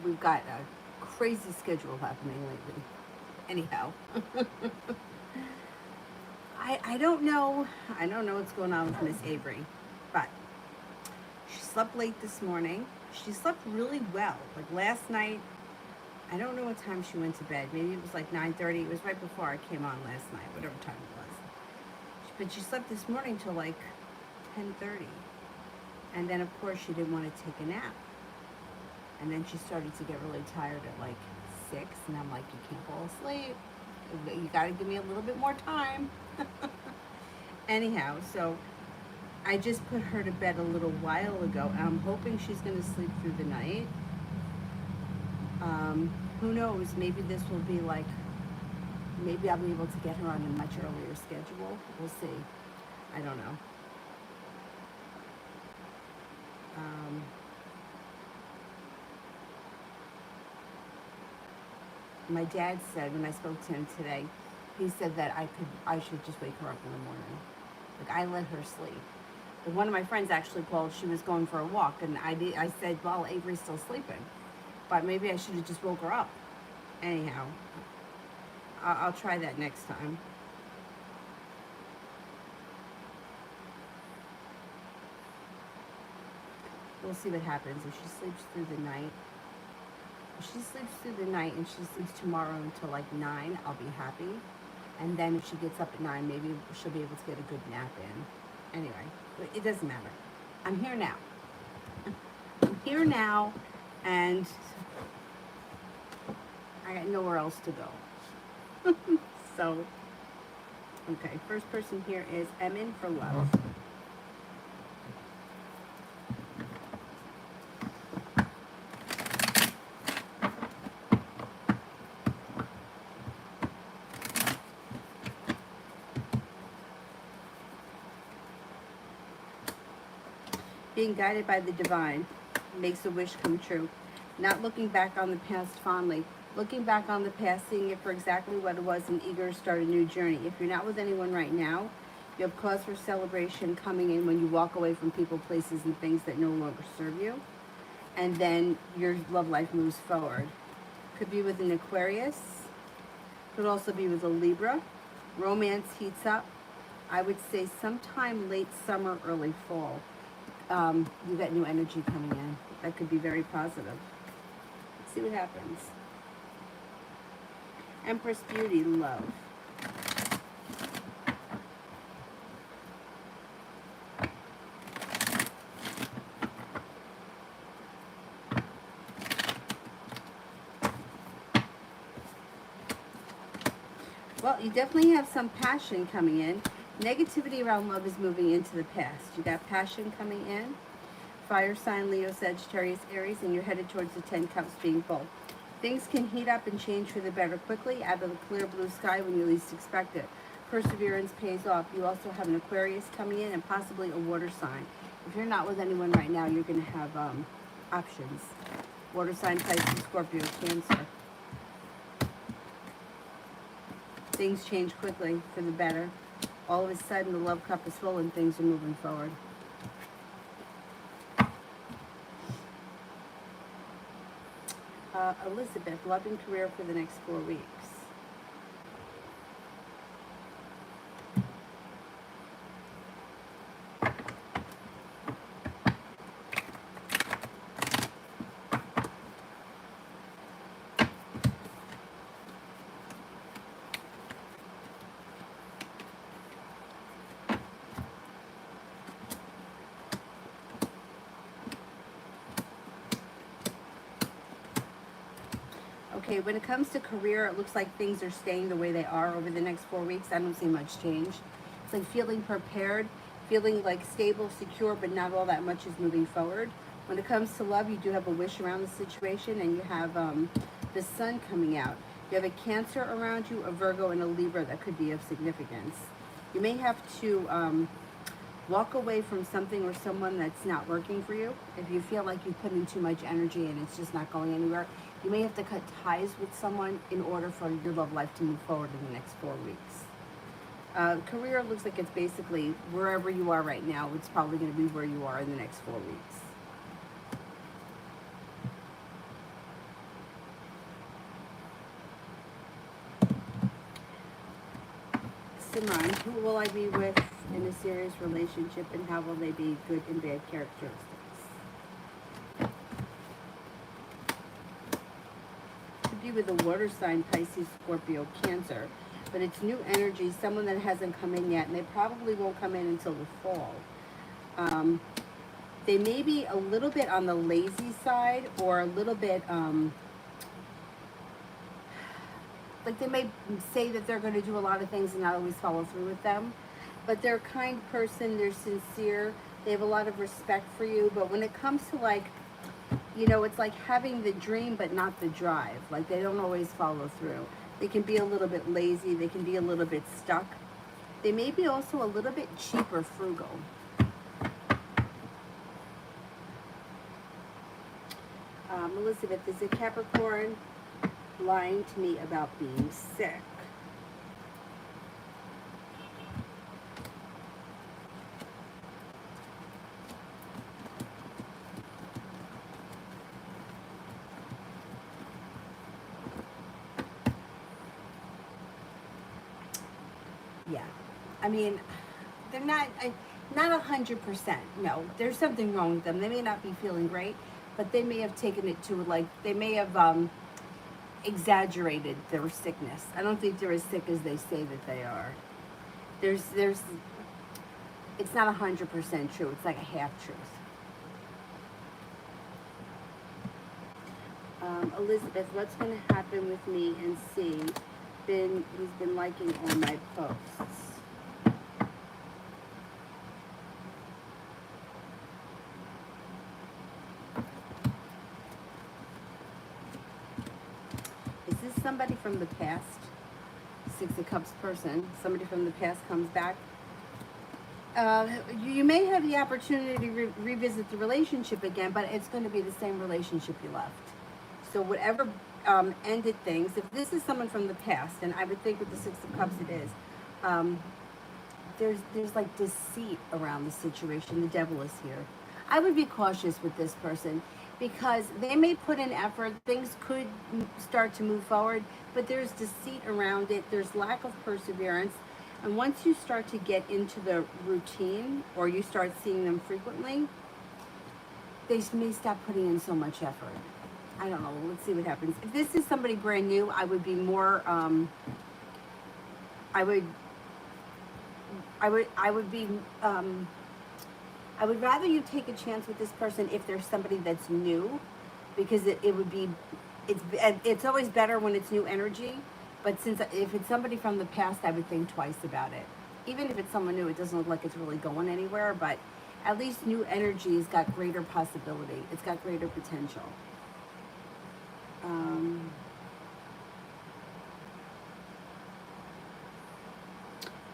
we've got a crazy schedule happening lately. Anyhow, I don't know. I don't know what's going on with Miss Avery, but she slept late this morning. She slept really well. Like last night, I don't know what time she went to bed. Maybe it was like 9:30. It was right before I came on last night, whatever time it was. But she slept this morning till like 10:30. And then of course she didn't want to take a nap. And then she started to get really tired at like 6, and I'm like, you can't fall asleep. You got to give me a little bit more time. Anyhow, so I just put her to bed a little while ago, and I'm hoping she's going to sleep through the night. Who knows? Maybe this will be like, maybe I'll be able to get her on a much earlier schedule. We'll see. I don't know. Um, my dad said when I spoke to him today, he said that I should just wake her up in the morning. Like I let her sleep. But one of my friends actually called. She was going for a walk, and I said, well, Avery's still sleeping, but maybe I should have just woke her up. Anyhow, I'll try that next time. We'll see what happens if she sleeps through the night. If she sleeps through the night and she sleeps tomorrow until like 9, I'll be happy. And then if she gets up at 9, maybe she'll be able to get a good nap in. Anyway, it doesn't matter. I'm here now. I'm here now, and I got nowhere else to go. So, okay, first person here is Emin for love. Being guided by the divine makes a wish come true. Not looking back on the past fondly, looking back on the past, seeing it for exactly what it was, and eager to start a new journey. If you're not with anyone right now, you have cause for celebration coming in when you walk away from people, places, and things that no longer serve you. And then your love life moves forward. Could be with an Aquarius, could also be with a Libra. Romance heats up. I would say sometime late summer, early fall. You got new energy coming in. That could be very positive. Let's see what happens. Empress Beauty, love. Well, you definitely have some passion coming in. Negativity around love is moving into the past. You got passion coming in. Fire sign, Leo, Sagittarius, Aries, and you're headed towards the 10 cups being full. Things can heat up and change for the better quickly out of the clear blue sky when you least expect it. Perseverance pays off. You also have an Aquarius coming in and possibly a water sign. If you're not with anyone right now, you're going to have options. Water sign, Pisces, Scorpio, Cancer. Things change quickly for the better. All of a sudden, the love cup is full and things are moving forward. Elizabeth, love and career for the next 4 weeks. Okay, when it comes to career, it looks like things are staying the way they are over the next 4 weeks. I don't see much change. It's like feeling prepared, feeling like stable, secure, but not all that much is moving forward. When it comes to love, you do have a wish around the situation, and you have the sun coming out. You have a Cancer around you, a Virgo, and a Libra that could be of significance. You may have to walk away from something or someone that's not working for you. If you feel like you put in too much energy and it's just not going anywhere, you may have to cut ties with someone in order for your love life to move forward in the next 4 weeks. Career looks like it's basically wherever you are right now, it's probably going to be where you are in the next 4 weeks. Simran, who will I be with in a serious relationship, and how will they be good and bad characteristics? Could be with a water sign, Pisces, Scorpio, Cancer, but it's new energy, someone that hasn't come in yet, and they probably won't come in until the fall. They may be a little bit on the lazy side, or a little bit, like they may say that they're going to do a lot of things and not always follow through with them. But they're a kind person, they're sincere, they have a lot of respect for you. But when it comes to, like, you know, it's like having the dream but not the drive. Like, they don't always follow through. They can be a little bit lazy, they can be a little bit stuck. They may be also a little bit cheap or frugal. Elizabeth, is a Capricorn lying to me about being sick? Yeah, I mean, they're not 100%. No, there's something wrong with them. They may not be feeling great, but they may have taken it to, like, they may have exaggerated their sickness. I don't think they're as sick as they say that they are. There's, it's not 100% true. It's like a half truth. Elizabeth, what's going to happen with me and C? He's been liking all my posts. Is this somebody from the past? Six of Cups person. Somebody from the past comes back. You may have the opportunity to revisit the relationship again, but it's going to be the same relationship you left. So whatever ended things, if this is someone from the past, and I would think with the Six of Cups it is, there's like deceit around the situation. The devil is here. I would be cautious with this person because they may put in effort. Things could start to move forward, but there's deceit around it. There's lack of perseverance. And once you start to get into the routine, or you start seeing them frequently, they may stop putting in so much effort. I don't know. Let's see what happens. If this is somebody brand new, I would be more. I would rather you take a chance with this person if there's somebody that's new, because it would be. It's always better when it's new energy. But if it's somebody from the past, I would think twice about it. Even if it's someone new, it doesn't look like it's really going anywhere. But at least new energy has got greater possibility. It's got greater potential.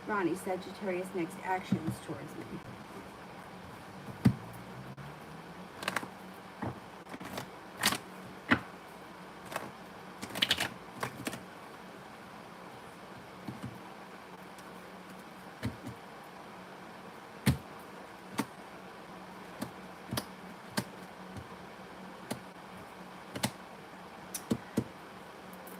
Ronnie, Sagittarius, next actions towards me.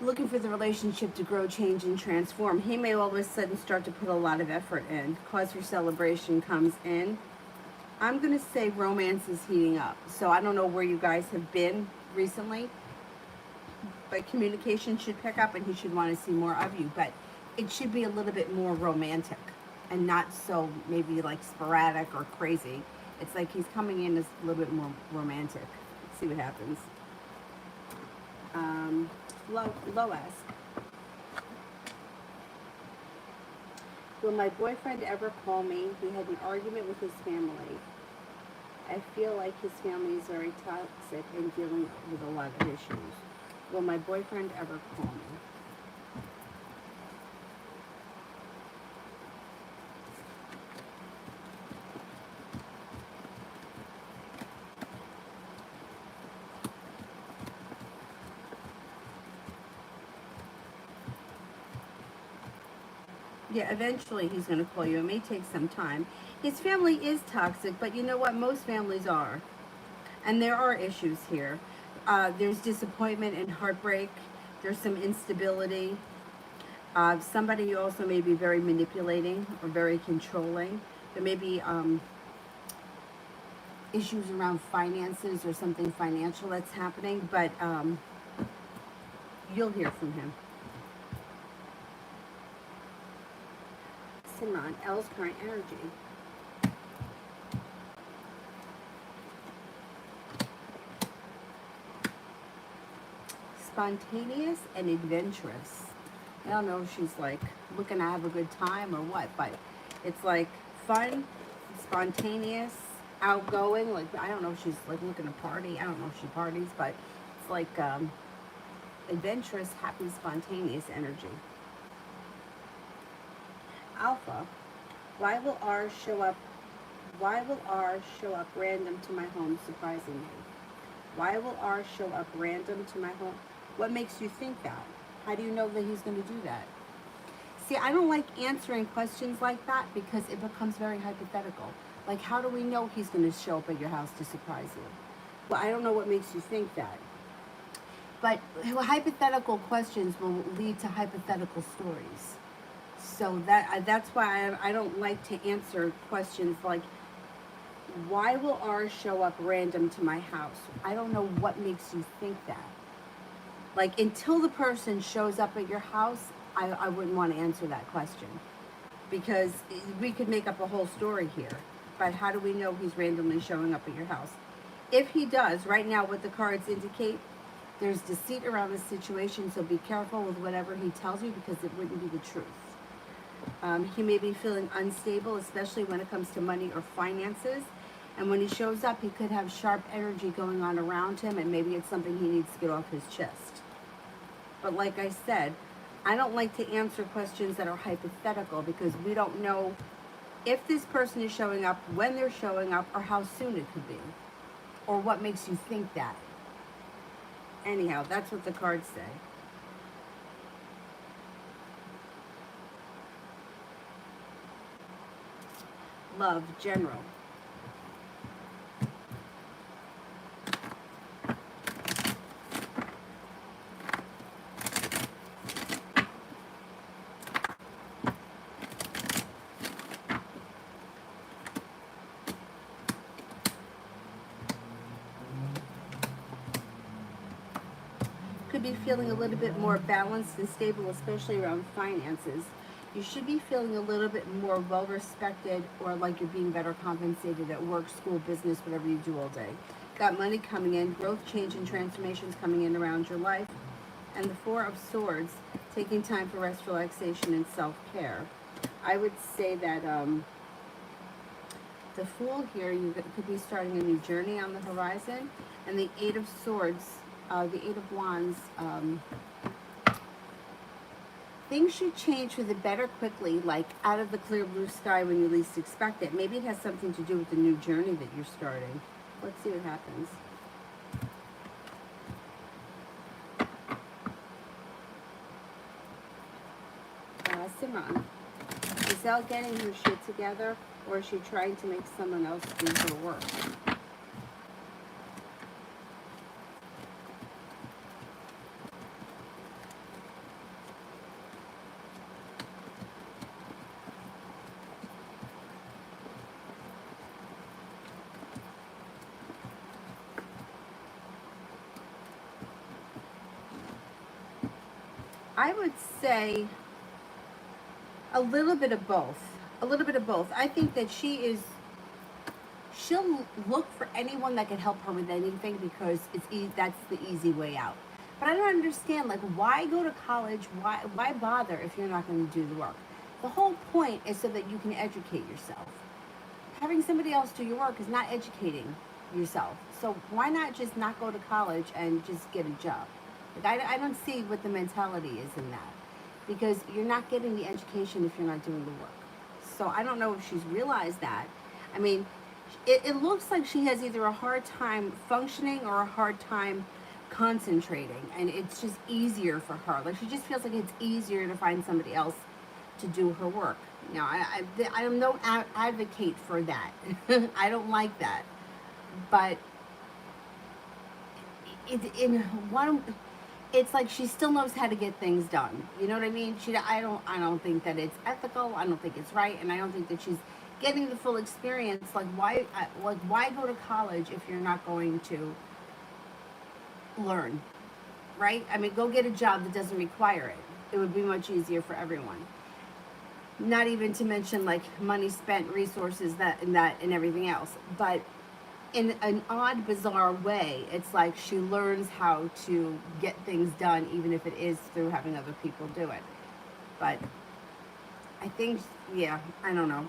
Looking for the relationship to grow, change, and transform. He may all of a sudden start to put a lot of effort in. Cause for celebration comes in. I'm going to say romance is heating up. So I don't know where you guys have been recently, but communication should pick up and he should want to see more of you. But it should be a little bit more romantic and not so maybe like sporadic or crazy. It's like he's coming in as a little bit more romantic. Let's see what happens. Lois. Will my boyfriend ever call me? We had an argument with his family. I feel like his family is very toxic and dealing with a lot of issues. Will my boyfriend ever call me? Yeah, eventually he's going to call you. It may take some time. His family is toxic, but you know what? Most families are. And there are issues here. There's disappointment and heartbreak. There's some instability. Somebody also may be very manipulating or very controlling. There may be issues around finances or something financial that's happening, but you'll hear from him. Simran, L's current energy. Spontaneous and adventurous. I don't know if she's like looking to have a good time or what, but it's like fun, spontaneous, outgoing. Like, I don't know if she's like looking to party. I don't know if she parties, but it's like adventurous, happy, spontaneous energy. Alpha, why will R show up? Why will R show up random to my home surprisingly? Why will R show up random to my home? What makes you think that? How do you know that he's going to do that? See, I don't like answering questions like that because it becomes very hypothetical. Like, how do we know he's going to show up at your house to surprise you? Well, I don't know what makes you think that. But hypothetical questions will lead to hypothetical stories. So that's why I don't like to answer questions like, why will R show up random to my house? I don't know what makes you think that. Like, until the person shows up at your house, I wouldn't want to answer that question. Because we could make up a whole story here. But how do we know he's randomly showing up at your house? If he does, right now what the cards indicate, there's deceit around the situation, so be careful with whatever he tells you because it wouldn't be the truth. He may be feeling unstable, especially when it comes to money or finances. And when he shows up, he could have sharp energy going on around him, and maybe it's something he needs to get off his chest. But like I said, I don't like to answer questions that are hypothetical because we don't know if this person is showing up, when they're showing up, or how soon it could be, or what makes you think that. Anyhow, that's what the cards say. Love, general. Could be feeling a little bit more balanced and stable, especially around finances. You should be feeling a little bit more well respected or like you're being better compensated at work, school, business, whatever you do all day. Got money coming in, growth, change, and transformations coming in around your life. And the Four of Swords, taking time for rest, relaxation, and self-care. I would say that the Fool here, you could be starting a new journey on the horizon. And the Eight of Swords, the Eight of Wands, things should change for the better quickly, like out of the clear blue sky when you least expect it. Maybe it has something to do with the new journey that you're starting. Let's see what happens. Simran, is Elle getting her shit together, or is she trying to make someone else do her work? I would say a little bit of both. A little bit of both. I think that she'll look for anyone that can help her with anything because that's the easy way out. But I don't understand, like, why go to college? Why bother if you're not going to do the work? The whole point is so that you can educate yourself. Having somebody else do your work is not educating yourself. So why not just not go to college and just get a job? Like, I don't see what the mentality is in that. Because you're not getting the education if you're not doing the work. So I don't know if she's realized that. I mean, it looks like she has either a hard time functioning or a hard time concentrating. And it's just easier for her. Like, she just feels like it's easier to find somebody else to do her work. Now, I am no advocate for that. I don't like that. But in one, it's like she still knows how to get things done. You know what I mean? I don't think that it's ethical. I don't think it's right, and I don't think that she's getting the full experience. Like why go to college if you're not going to learn, right? I mean, go get a job that doesn't require it. It would be much easier for everyone. Not even to mention like money spent, resources and everything else. But in an odd, bizarre way, it's like she learns how to get things done, even if it is through having other people do it. But I think, yeah, I don't know.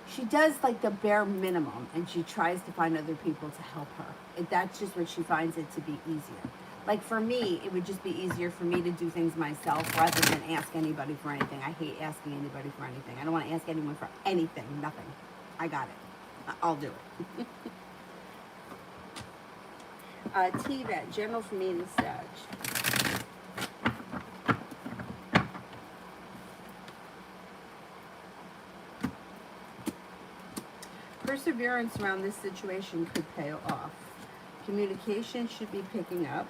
She does like the bare minimum, and she tries to find other people to help her. That's just what she finds it to be easier. Like for me, it would just be easier for me to do things myself rather than ask anybody for anything. I hate asking anybody for anything. I don't want to ask anyone for anything, nothing. I got it. I'll do it. T-Vet, general for me in the Sag. Perseverance around this situation could pay off. Communication should be picking up.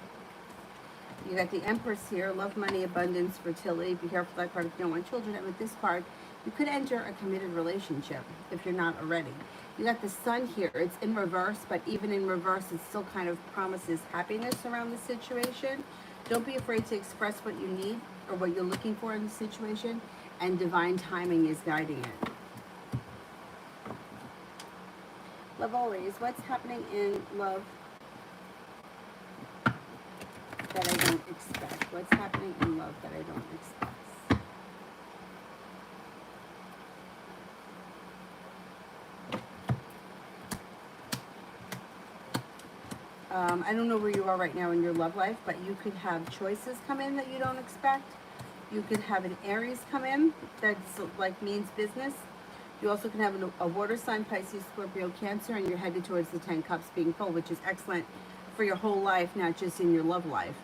You got the Empress here, love, money, abundance, fertility. Be careful that card if you don't want children. And with this card, you could enter a committed relationship if you're not already. You got the Sun here. It's in reverse, but even in reverse, it still kind of promises happiness around the situation. Don't be afraid to express what you need or what you're looking for in the situation, and divine timing is guiding it. Love always. What's happening in love that I don't expect? What's happening in love that I don't expect? I don't know where you are right now in your love life, but you could have choices come in that you don't expect. You could have an Aries come in that's like means business. You also can have a water sign, Pisces, Scorpio, Cancer, and you're headed towards the 10 Cups being full, which is excellent for your whole life, not just in your love life.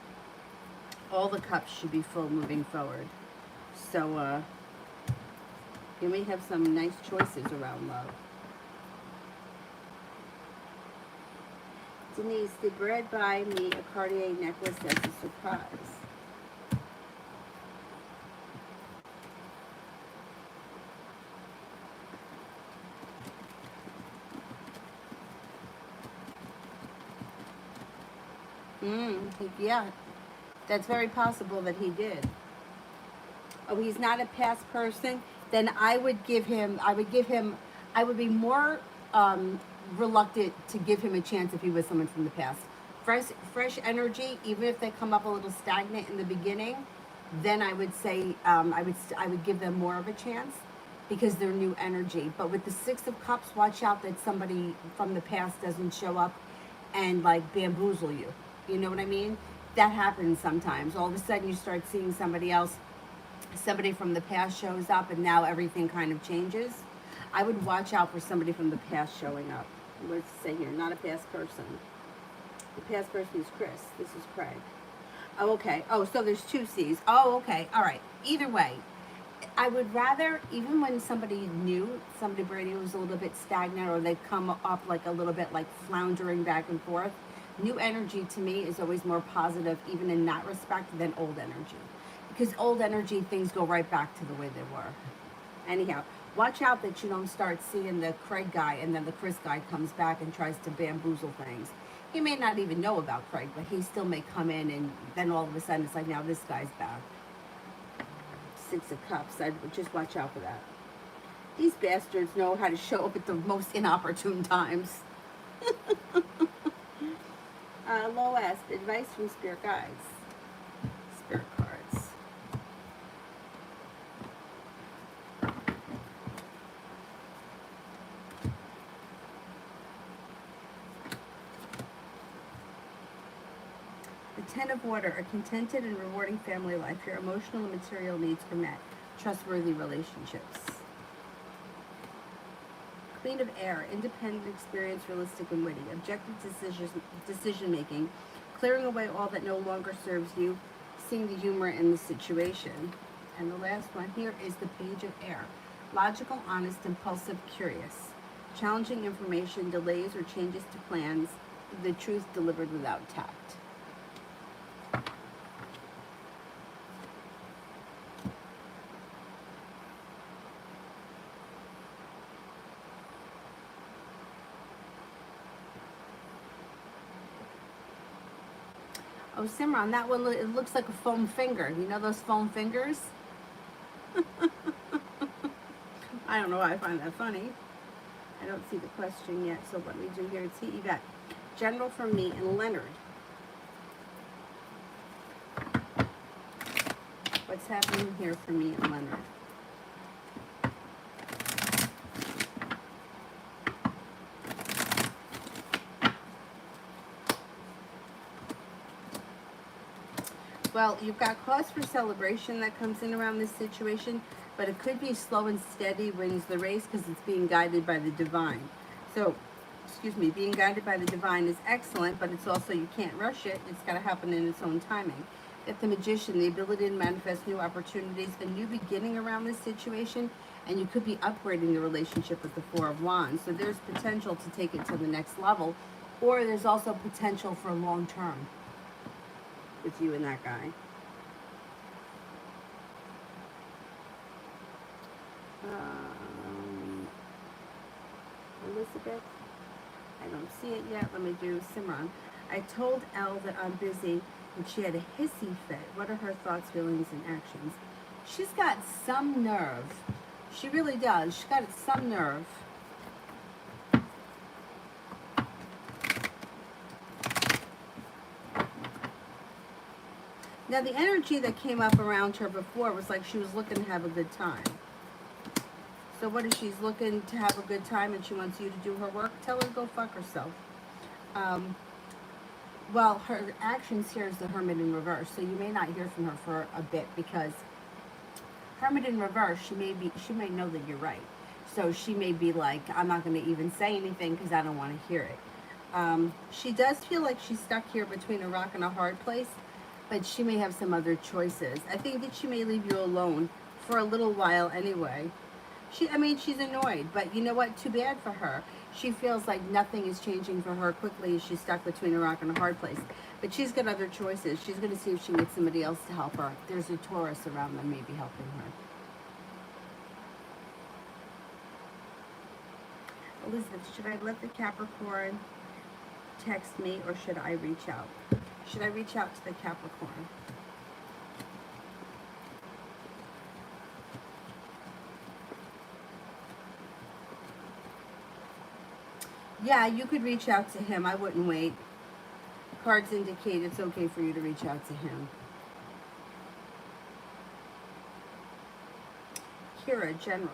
All the cups should be full moving forward. So you may have some nice choices around love. Denise, did Brad buy me a Cartier necklace as a surprise? Yeah, that's very possible that he did. Oh, he's not a past person. Then I would be more reluctant to give him a chance if he was someone from the past. Fresh energy, even if they come up a little stagnant in the beginning, then I would say I would give them more of a chance because they're new energy. But with the Six of Cups, watch out that somebody from the past doesn't show up and like bamboozle you. You know what I mean? That happens sometimes. All of a sudden you start seeing somebody else, somebody from the past shows up, and now everything kind of changes. I would watch out for somebody from the past showing up. Let's say here, not a past person. The past person is Chris. This is Craig. Oh, okay. Oh, so there's two C's. Oh, okay. All right. Either way, I would rather, even when somebody new, somebody brand new was a little bit stagnant, or they come up like a little bit like floundering back and forth, new energy to me is always more positive, even in that respect, than old energy. Because old energy, things go right back to the way they were. Anyhow, watch out that you don't start seeing the Craig guy and then the Chris guy comes back and tries to bamboozle things. He may not even know about Craig, but he still may come in, and then all of a sudden it's like, now this guy's back. Six of Cups. I'd just watch out for that. These bastards know how to show up at the most inopportune times. Lois, advice from spirit guides. Spirit cards. The Ten of Water, a contented and rewarding family life. Your emotional and material needs are met. Trustworthy relationships. Queen of Air, independent, experienced, realistic, and witty. Objective decision making. Clearing away all that no longer serves you. Seeing the humor in the situation. And the last one here is the Page of Air. Logical, honest, impulsive, curious. Challenging information, delays or changes to plans. The truth delivered without tact. Oh, Simran, that one, it looks like a foam finger. You know those foam fingers? I don't know why I find that funny. I don't see the question yet, so let me do here. It's Yvette. General for me and Leonard. What's happening here for me and Leonard? Well, you've got cause for celebration that comes in around this situation, but it could be slow and steady wins the race because it's being guided by the divine. So, excuse me, being guided by the divine is excellent, but it's also, you can't rush it. It's got to happen in its own timing. Get the magician, the ability to manifest new opportunities, a new beginning around this situation, and you could be upgrading the relationship with the Four of Wands. So there's potential to take it to the next level, or there's also potential for long term with you and that guy. Elizabeth, I don't see it yet. Let me do Simran. I told Elle that I'm busy and she had a hissy fit. What are her thoughts, feelings, and actions? She's got some nerve. She really does. She's got some nerve. Now, the energy that came up around her before was like she was looking to have a good time. So what is she's looking to have a good time and she wants you to do her work? Tell her to go fuck herself. Well, her actions here is the Hermit in reverse. So you may not hear from her for a bit because Hermit in reverse, she may know that you're right. So she may be like, I'm not going to even say anything because I don't want to hear it. She does feel like she's stuck here between a rock and a hard place, but she may have some other choices. I think that she may leave you alone for a little while anyway. She's annoyed, but you know what? Too bad for her. She feels like nothing is changing for her quickly. She's stuck between a rock and a hard place. But she's got other choices. She's going to see if she can get somebody else to help her. There's a Taurus around them maybe helping her. Elizabeth, should I let the Capricorn text me or should I reach out? Should I reach out to the Capricorn? Yeah, you could reach out to him. I wouldn't wait. Cards indicate it's okay for you to reach out to him. Kira, General.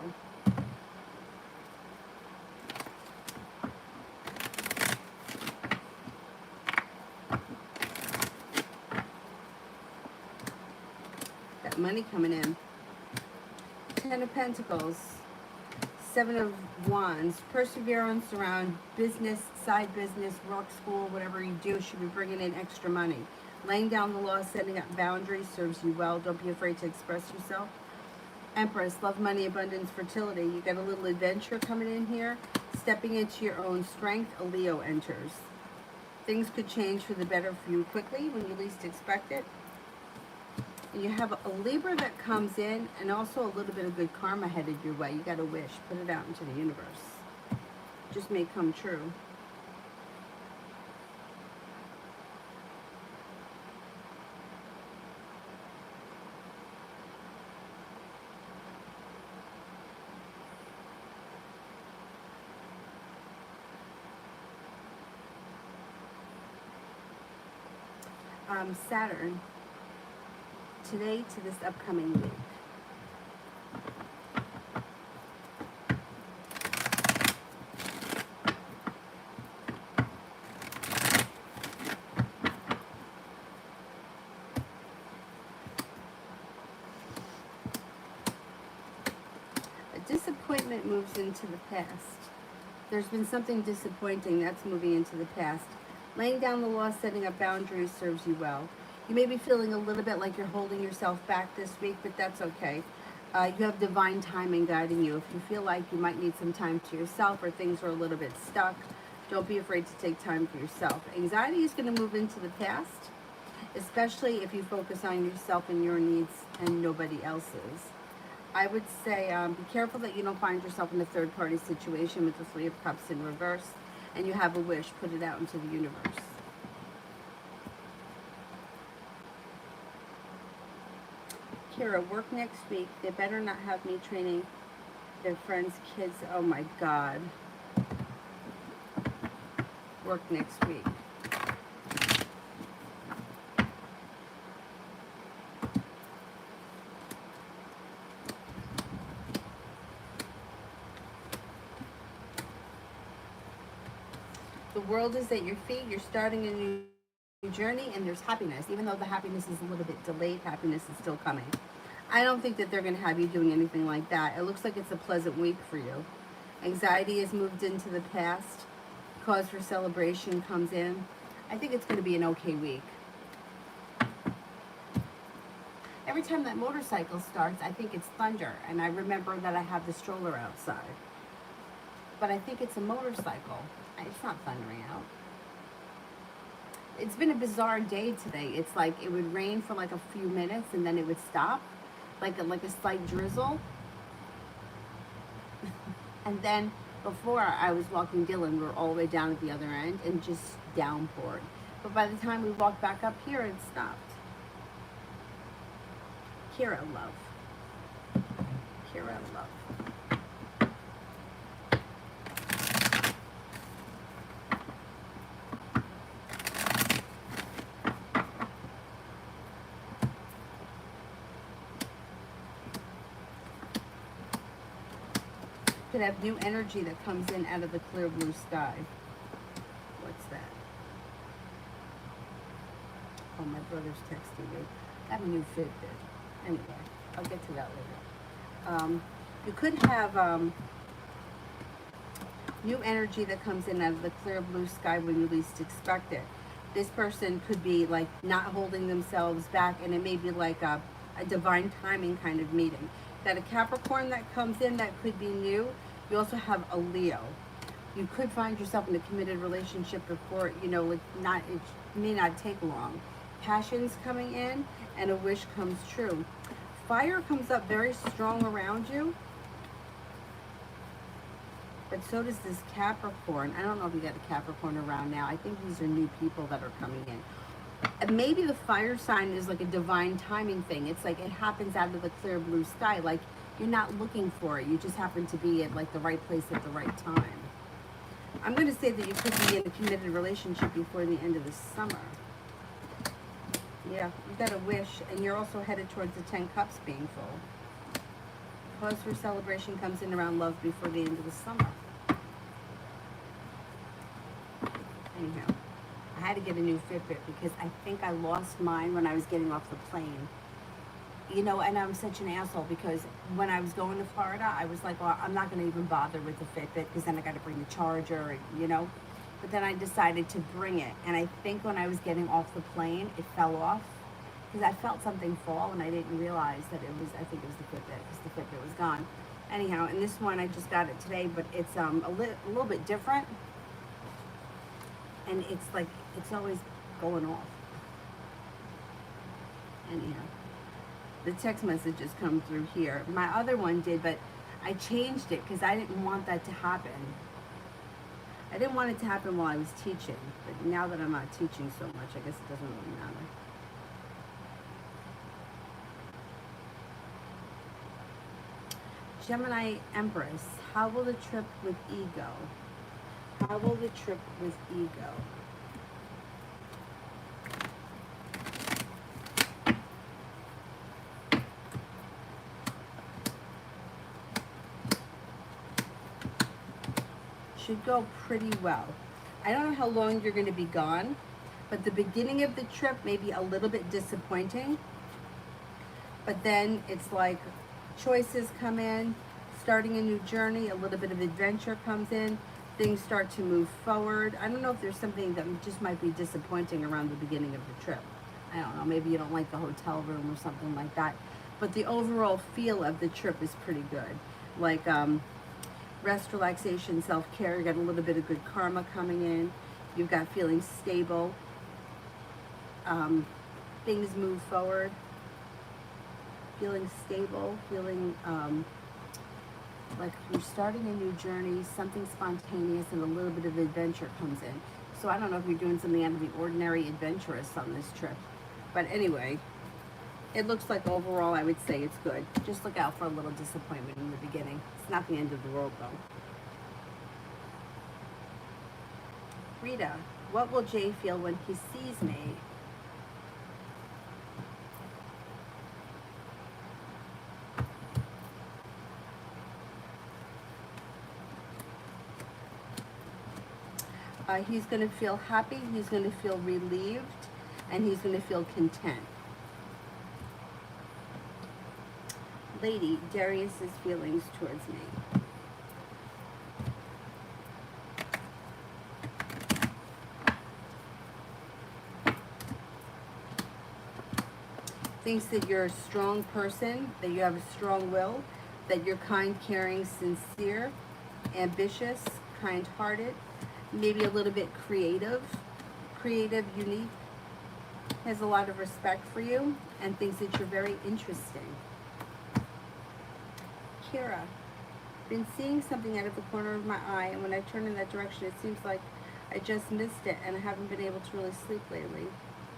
Got money coming in. 10 of Pentacles. 7 of Wands. Perseverance around business, side business, work, school, whatever you do should be bringing in extra money. Laying down the law, setting up boundaries serves you well. Don't be afraid to express yourself. Empress, love, money, abundance, fertility. You got a little adventure coming in here. Stepping into your own strength, a Leo enters. Things could change for the better for you quickly when you least expect it. And you have a Libra that comes in and also a little bit of good karma headed your way. You got a wish. Put it out into the universe. Just may come true. Saturn. Today to this upcoming week. A disappointment moves into the past. There's been something disappointing that's moving into the past. Laying down the law, setting up boundaries serves you well. You may be feeling a little bit like you're holding yourself back this week, but that's okay. You have divine timing guiding you. If you feel like you might need some time to yourself or things are a little bit stuck, don't be afraid to take time for yourself. Anxiety is going to move into the past, especially if you focus on yourself and your needs and nobody else's. I would say be careful that you don't find yourself in a third-party situation with the Three of Cups in reverse, and you have a wish, put it out into the universe. Kira, work next week. They better not have me training their friends' kids. Oh my God. Work next week. The world is at your feet. You're starting a new journey, and there's happiness. Even though the happiness is a little bit delayed, happiness is still coming. I don't think that they're going to have you doing anything like that. It looks like it's a pleasant week for you. Anxiety has moved into the past. Cause for celebration comes in. I think it's going to be an okay week. Every time that motorcycle starts, I think it's thunder. And I remember that I have the stroller outside. But I think it's a motorcycle. It's not thundering out. It's been a bizarre day today. It's like it would rain for like a few minutes and then it would stop. Like a slight drizzle. And then before I was walking Dylan, we were all the way down at the other end and just downpoured. But by the time we walked back up here, it stopped. Kira, love. Kira, love. Could have new energy that comes in out of the clear blue sky. What's that? Oh, my brother's texting me. I have a new Fitbit. Anyway, I'll get to that later. You could have new energy that comes in out of the clear blue sky when you least expect it. This person could be like not holding themselves back, and it may be like a divine timing kind of meeting. Got a Capricorn that comes in that could be new. You also have a Leo. You could find yourself in a committed relationship before, you know, like it may not take long. Passion's coming in and a wish comes true. Fire comes up very strong around you. But so does this Capricorn. I don't know if you got a Capricorn around now. I think these are new people that are coming in. And maybe the fire sign is like a divine timing thing. It's like it happens out of the clear blue sky. Like you're not looking for it. You just happen to be at like the right place at the right time. I'm going to say that you could be in a committed relationship before the end of the summer. Yeah, you got a wish, and you're also headed towards the 10 cups being full. Cause for celebration comes in around love before the end of the summer. Anyhow, I had to get a new Fitbit because I think I lost mine when I was getting off the plane. You know, and I'm such an asshole because when I was going to Florida, I was like, well, I'm not going to even bother with the Fitbit because then I got to bring the charger, and, you know. But then I decided to bring it. And I think when I was getting off the plane, it fell off because I felt something fall and I didn't realize that it was, I think it was the Fitbit because the Fitbit was gone. Anyhow, and this one, I just got it today, but it's a little bit different. And it's like, it's always going off. Anyhow, the text messages come through here. My other one did, but I changed it because I didn't want that to happen. I didn't want it to happen while I was teaching, but now that I'm not teaching so much, I guess it doesn't really matter. Gemini Empress, how will the trip with ego? How will the trip with ego? Should go pretty well. I don't know how long you're going to be gone, but the beginning of the trip may be a little bit disappointing. But then it's like choices come in, starting a new journey, a little bit of adventure comes in, things start to move forward. I don't know if there's something that just might be disappointing around the beginning of the trip. I don't know, maybe you don't like the hotel room or something like that. But the overall feel of the trip is pretty good. Like rest, relaxation, self-care. You got a little bit of good karma coming in. You've got feeling stable. Things move forward. Feeling stable, feeling like you're starting a new journey, something spontaneous, and a little bit of adventure comes in. So I don't know if you're doing something out of the ordinary adventurous on this trip. But anyway, It looks like overall, I would say it's good. Just look out for a little disappointment in the beginning. It's not the end of the world, though. Rita, what will Jay feel when he sees me? He's going to feel happy, he's going to feel relieved, and he's going to feel content. Lady, Darius's feelings towards me. Thinks that you're a strong person, that you have a strong will, that you're kind, caring, sincere, ambitious, kind-hearted, maybe a little bit creative, unique, has a lot of respect for you, and thinks that you're very interesting. Kira, been seeing something out of the corner of my eye, and when I turn in that direction, it seems like I just missed it, and I haven't been able to really sleep lately.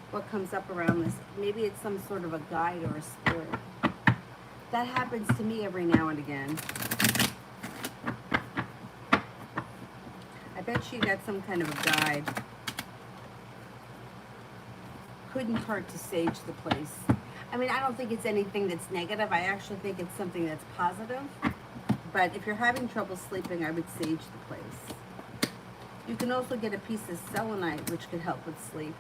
What comes up around this? Maybe it's some sort of a guide or a spirit. That happens to me every now and again. I bet you got some kind of a guide. Couldn't hurt to sage the place. I mean, I don't think it's anything that's negative. I actually think it's something that's positive. But if you're having trouble sleeping, I would sage the place. You can also get a piece of selenite, which could help with sleep.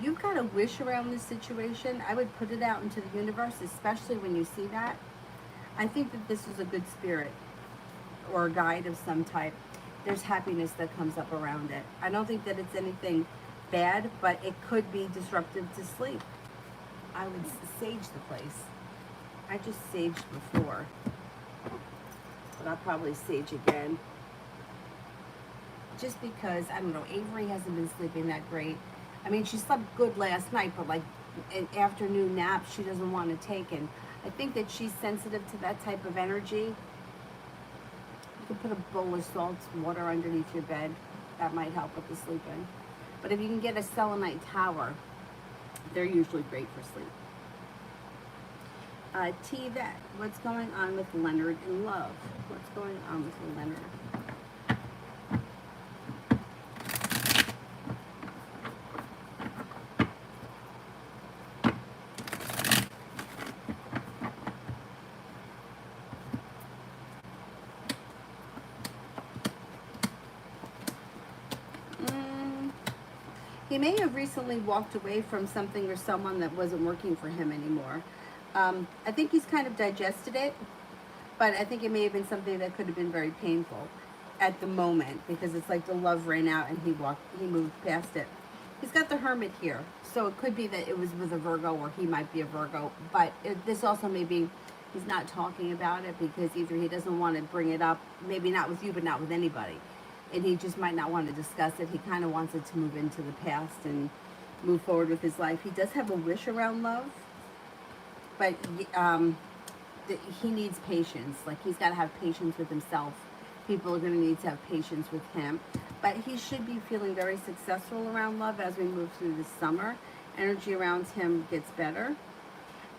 You've got a wish around this situation. I would put it out into the universe, especially when you see that. I think that this is a good spirit or a guide of some type. There's happiness that comes up around it. I don't think that it's anything bad, but it could be disruptive to sleep. I would sage the place. I just saged before, but I'll probably sage again. Just because, I don't know, Avery hasn't been sleeping that great. I mean, she slept good last night, but like an afternoon nap she doesn't want to take. And I think that she's sensitive to that type of energy. You can put a bowl of salt water underneath your bed. That might help with the sleeping. But if you can get a selenite tower, they're usually great for sleep. T-Vet, what's going on with Leonard in love? What's going on with Leonard? He may have recently walked away from something or someone that wasn't working for him anymore. I think he's kind of digested it, but I think it may have been something that could have been very painful at the moment, because it's like the love ran out and he moved past it. He's got the Hermit here, so it could be that it was with a Virgo, or he might be a Virgo, but this also may be he's not talking about it because either he doesn't want to bring it up, maybe not with you, but not with anybody. And he just might not want to discuss it. He kind of wants it to move into the past and move forward with his life. He does have a wish around love, but he needs patience. Like, he's got to have patience with himself. People are going to need to have patience with him. But he should be feeling very successful around love as we move through the summer. Energy around him gets better.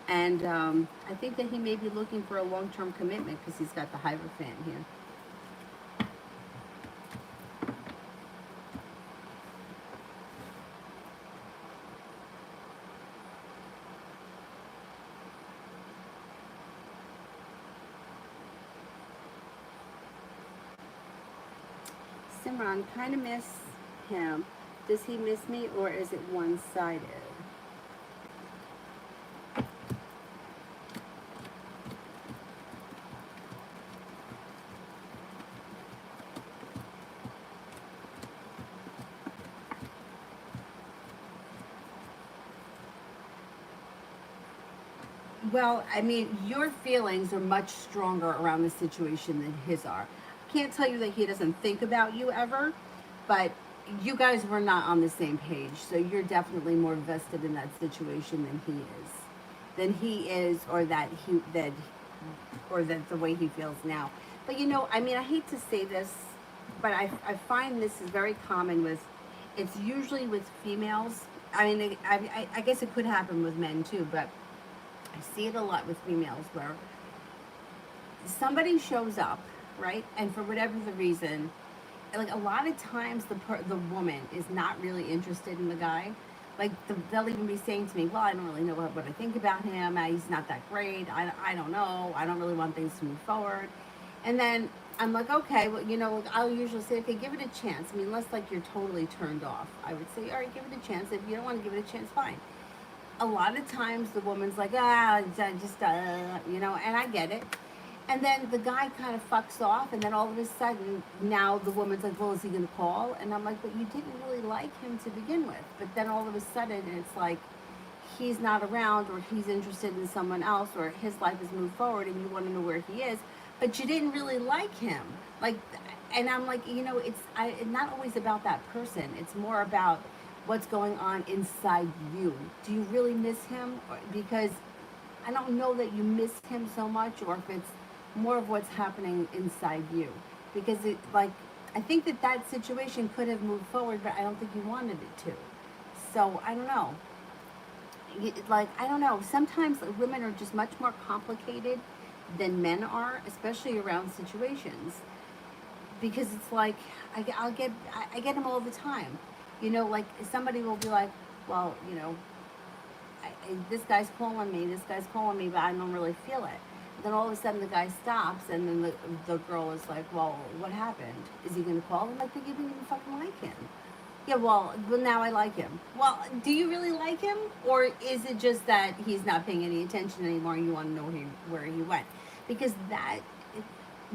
And I think that he may be looking for a long-term commitment because he's got the Hierophant here. Simran, kind of miss him. Does he miss me, or is it one-sided? Well, I mean, your feelings are much stronger around the situation than his are. Can't tell you that he doesn't think about you ever, but you guys were not on the same page, so you're definitely more vested in that situation than he is, or that the way he feels now. But you know, I mean, I hate to say this, but I find this is very common with, it's usually with females I mean, I guess it could happen with men too, but I see it a lot with females where somebody shows up, right? And for whatever the reason, like a lot of times the woman is not really interested in the guy. Like they'll even be saying to me, "Well, I don't really know what I think about him. He's not that great. I don't know. I don't really want things to move forward." And then I'm like, "Okay, well, I'll usually say, okay, give it a chance. I mean, unless like you're totally turned off, I would say, all right, give it a chance. If you don't want to give it a chance, fine." A lot of times the woman's like, just, and I get it. And then the guy kind of fucks off, and then all of a sudden, now the woman's like, well, is he going to call? And I'm like, but you didn't really like him to begin with. But then all of a sudden, it's like he's not around, or he's interested in someone else, or his life has moved forward, and you want to know where he is, but you didn't really like him. Like, and I'm like, it's not always about that person. It's more about what's going on inside you. Do you really miss him? Because I don't know that you miss him so much, or if it's more of what's happening inside you. Because I think that situation could have moved forward, but I don't think you wanted it to. So I don't know. I don't know. Sometimes women are just much more complicated than men are, especially around situations. Because it's like I get them all the time. Like somebody will be like, well, this guy's calling me, but I don't really feel it. Then all of a sudden the guy stops, and then the girl is like, well, what happened? Is he going to call? I'm like, but you didn't even fucking like him. Yeah, well, now I like him. Well, do you really like him? Or is it just that he's not paying any attention anymore and you want to know where he went? Because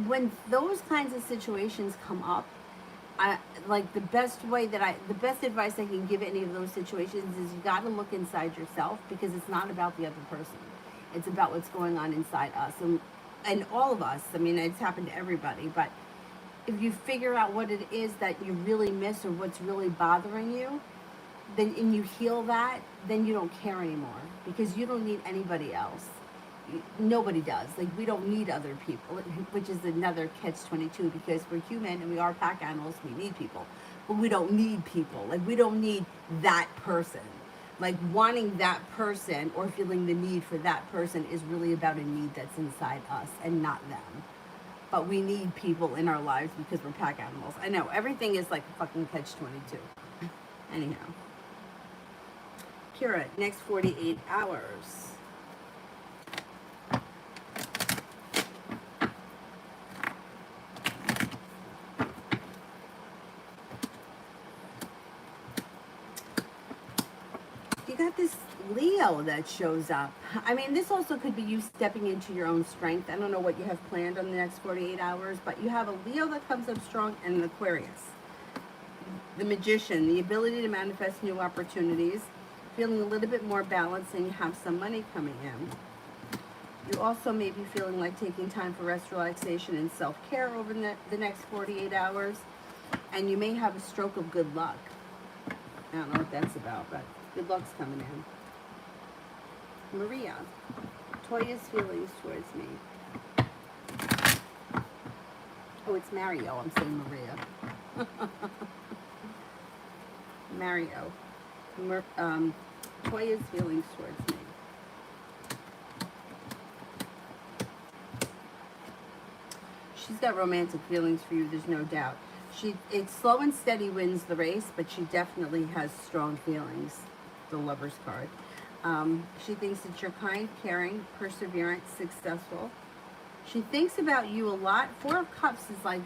when those kinds of situations come up, the best advice I can give any of those situations is you got to look inside yourself, because it's not about the other person. It's about what's going on inside us, and all of us. I mean, it's happened to everybody, but if you figure out what it is that you really miss, or what's really bothering you, and you heal that, then you don't care anymore, because you don't need anybody else. Nobody does. Like, we don't need other people, which is another catch-22, because we're human and we are pack animals. We need people, but we don't need people. Like, we don't need that person. Like, wanting that person or feeling the need for that person is really about a need that's inside us and not them. But we need people in our lives because we're pack animals. I know, everything is like a fucking catch-22. Anyhow. Kira, next 48 hours. You got this Leo that shows up. I mean, this also could be you stepping into your own strength. I don't know what you have planned on the next 48 hours, but you have a Leo that comes up strong, and an Aquarius. The Magician, the ability to manifest new opportunities, feeling a little bit more balanced, and you have some money coming in. You also may be feeling like taking time for rest, relaxation, and self-care over the next 48 hours. And you may have a stroke of good luck. I don't know what that's about, but good luck's coming in. Maria, Toya's feelings towards me. Oh, it's Mario. I'm saying Maria. Mario. Toya's feelings towards me. She's got romantic feelings for you, there's no doubt. It's slow and steady wins the race, but she definitely has strong feelings. The Lover's card. She thinks that you're kind, caring, perseverant, successful. She thinks about you a lot. Four of Cups is like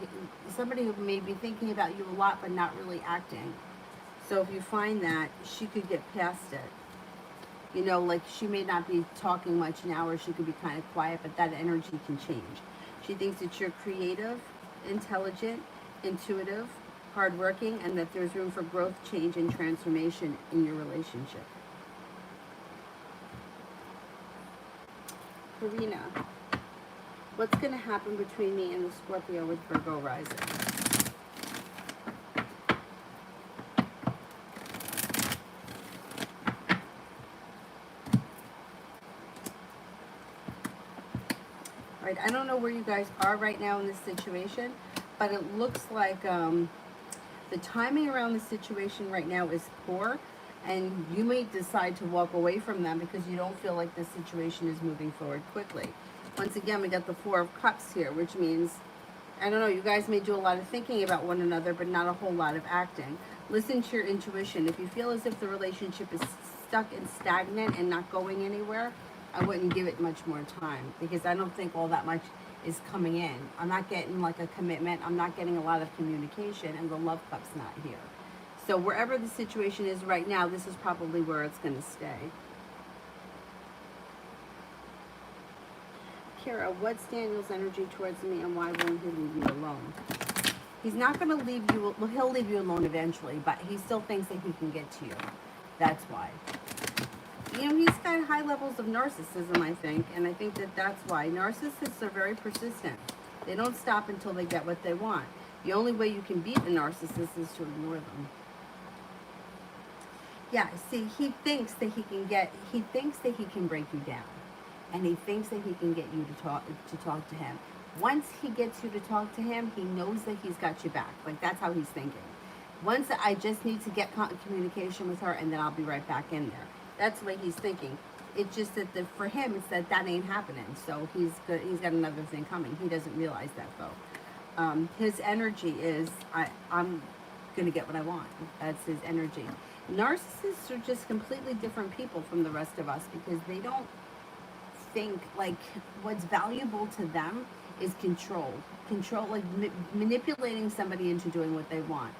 somebody who may be thinking about you a lot, but not really acting. So if you find that, she could get past it. Like she may not be talking much now, or she could be kind of quiet, but that energy can change. She thinks that you're creative, intelligent, intuitive, hardworking, and that there's room for growth, change, and transformation in your relationship. Karina, what's going to happen between me and the Scorpio with Virgo rising? All right, I don't know where you guys are right now in this situation, but it looks like the timing around the situation right now is poor, And you may decide to walk away from them because you don't feel like this situation is moving forward quickly. Once again, we got the Four of Cups here, which means, I don't know, you guys may do a lot of thinking about one another, but not a whole lot of acting. Listen to your intuition. If you feel as if the relationship is stuck and stagnant and not going anywhere, I wouldn't give it much more time, because I don't think all that much is coming in. I'm not getting like a commitment. I'm not getting a lot of communication, and the Love Cup's not here. So wherever the situation is right now, this is probably where it's going to stay. Kira, what's Daniel's energy towards me, and why won't he leave me alone? He's not going to leave you. Well, he'll leave you alone eventually, but he still thinks that he can get to you. That's why. You know, he's got high levels of narcissism, I think, and I think that that's why. Narcissists are very persistent. They don't stop until they get what they want. The only way you can beat a narcissist is to ignore them. Yeah, see, he thinks that he can break you down. And he thinks that he can get you to talk to him. Once he gets you to talk to him, he knows that he's got you back. Like, that's how he's thinking. Once I just need to get communication with her, and then I'll be right back in there. That's the way he's thinking. It's just that for him, it's that ain't happening. So he's got another thing coming. He doesn't realize that, though. His energy is, I'm going to get what I want. That's his energy. Narcissists are just completely different people from the rest of us, because they don't think, like, what's valuable to them is control, like manipulating somebody into doing what they want.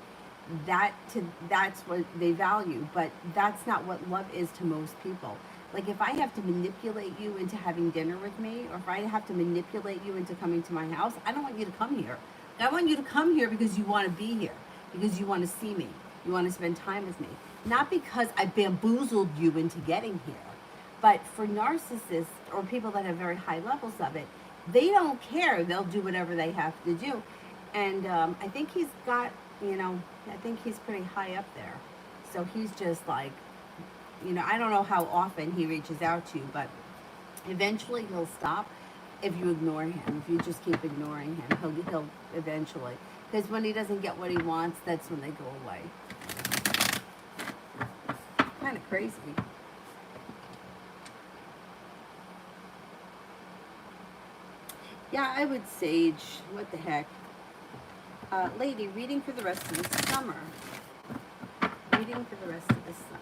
That's what they value, but that's not what love is to most people. Like, if I have to manipulate you into having dinner with me, or if I have to manipulate you into coming to my house, I don't want you to come here. I want you to come here because you want to be here, because you want to see me, you want to spend time with me, not because I bamboozled you into getting here. But for narcissists, or people that have very high levels of it, they don't care. They'll do whatever they have to do. And I think he's got, I think he's pretty high up there. So he's just like, I don't know how often he reaches out to you, but eventually he'll stop if you ignore him. If you just keep ignoring him, he'll eventually. Because when he doesn't get what he wants, that's when they go away. Kind of crazy. Yeah, I would sage. What the heck? Lady, reading for the rest of the summer. Reading for the rest of the summer.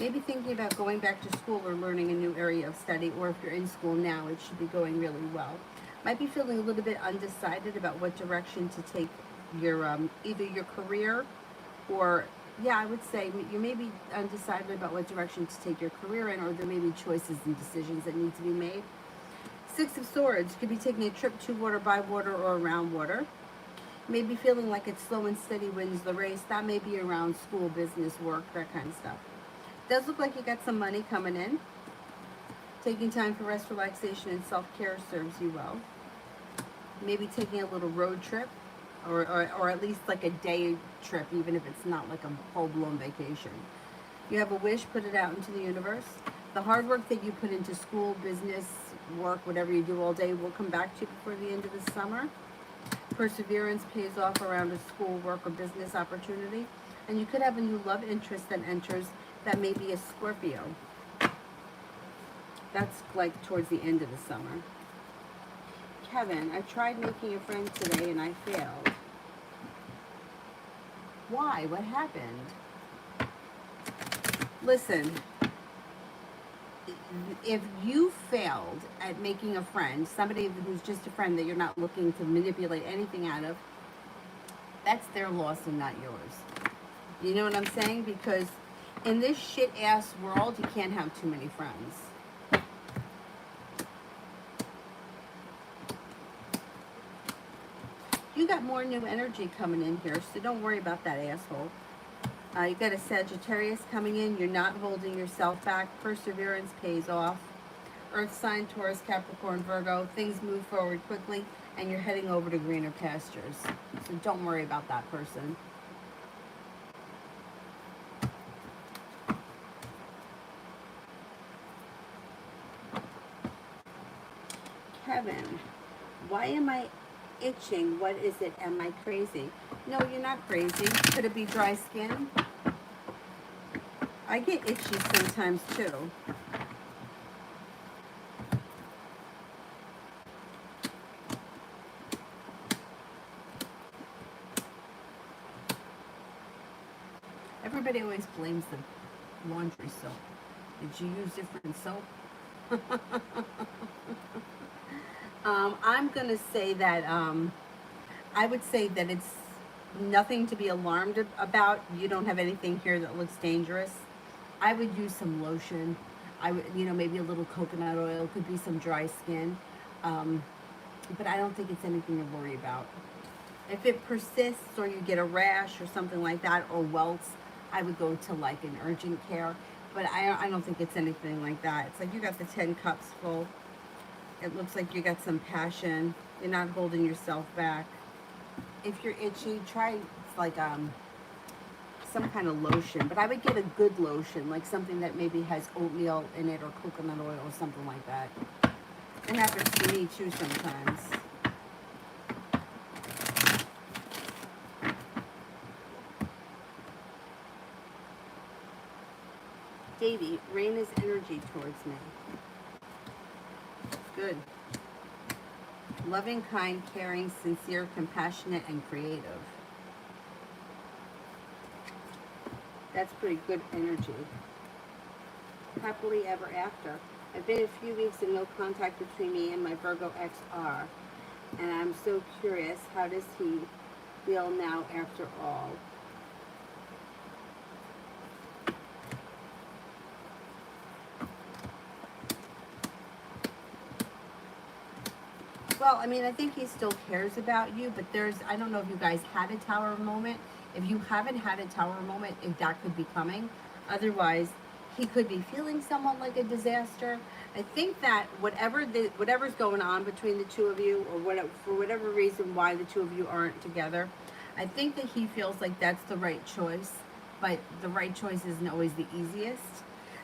Maybe thinking about going back to school or learning a new area of study, or if you're in school now, it should be going really well. Might be feeling a little bit undecided about what direction to take your, either your career or, yeah, I would say you may be undecided about what direction to take your career in, or there may be choices and decisions that need to be made. Six of Swords, you could be taking a trip to water, by water, or around water. Maybe feeling like it's slow and steady wins the race. That may be around school, business, work, that kind of stuff. Does look like you got some money coming in. Taking time for rest, relaxation, and self-care serves you well. Maybe taking a little road trip, or at least like a day trip, even if it's not like a full-blown vacation. You have a wish, put it out into the universe. The hard work that you put into school, business, work, whatever you do all day will come back to you before the end of the summer. Perseverance pays off around a school, work, or business opportunity. And you could have a new love interest that enters, that may be a Scorpio. That's like towards the end of the summer. Kevin, I tried making a friend today and I failed. Why? What happened? Listen, if you failed at making a friend, somebody who's just a friend that you're not looking to manipulate anything out of, that's their loss and not yours. You know what I'm saying? Because in this shit-ass world, you can't have too many friends. You got more new energy coming in here, so don't worry about that asshole. You got a Sagittarius coming in. You're not holding yourself back. Perseverance pays off. Earth sign, Taurus, Capricorn, Virgo. Things move forward quickly, and you're heading over to greener pastures. So don't worry about that person. Kevin, why am I Itching. What is it? Am I crazy? No, you're not crazy. Could it be dry skin? I get itchy sometimes too. Everybody always blames the laundry soap. Did you use different soap? I'm gonna say that I would say that it's nothing to be alarmed about. You don't have anything here that looks dangerous. I would use some lotion. I would, maybe a little coconut oil. Could be some dry skin, but I don't think it's anything to worry about. If it persists or you get a rash or something like that or welts, I would go to like an urgent care. But I don't think it's anything like that. It's like you got the 10 cups full. It looks like you got some passion. You're not holding yourself back. If you're itchy, try like some kind of lotion. But I would get a good lotion, like something that maybe has oatmeal in it or coconut oil or something like that. It happens to me too sometimes. Davy, rain is energy towards me. Good. Loving, kind, caring, sincere, compassionate, and creative. That's pretty good energy. Happily ever after. I've been a few weeks and no contact between me and my Virgo XR. And I'm so curious, how does he feel now after all? Well, I mean, I think he still cares about you, but I don't know if you guys had a tower moment. If you haven't had a tower moment, if that could be coming. Otherwise, he could be feeling somewhat like a disaster. I think that whatever's going on between the two of you, or for whatever reason why the two of you aren't together, I think that he feels like that's the right choice, but the right choice isn't always the easiest.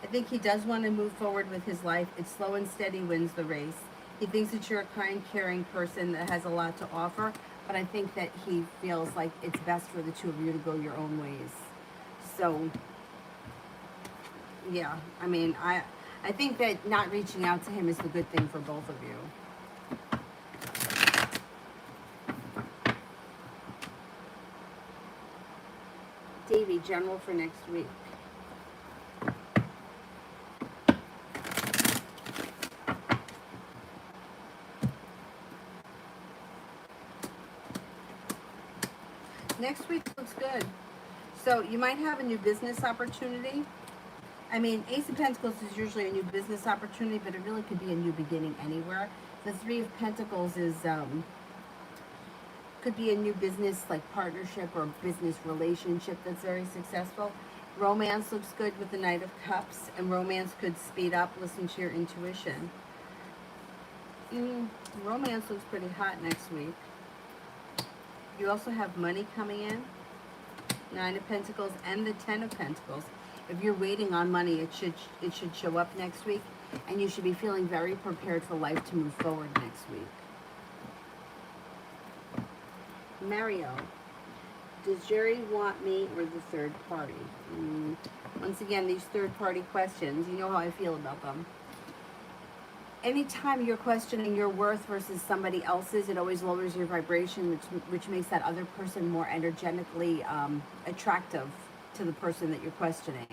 I think he does want to move forward with his life. It's slow and steady wins the race. He thinks that you're a kind, caring person that has a lot to offer, but I think that he feels like it's best for the two of you to go your own ways. So, yeah, I mean, I think that not reaching out to him is the good thing for both of you. Davy, general for next week. Next week looks good. So you might have a new business opportunity. I mean, Ace of Pentacles is usually a new business opportunity, but it really could be a new beginning anywhere. The Three of Pentacles is could be a new business like partnership or business relationship that's very successful. Romance looks good with the Knight of Cups, and romance could speed up. Listen to your intuition. Romance looks pretty hot next week. You also have money coming in. Nine of Pentacles and the Ten of Pentacles. If you're waiting on money, it should show up next week, and you should be feeling very prepared for life to move forward next week. Mario, does Jerry want me or the third party? Once again, these third party questions, you know how I feel about them. Anytime you're questioning your worth versus somebody else's, it always lowers your vibration, which makes that other person more energetically attractive to the person that you're questioning.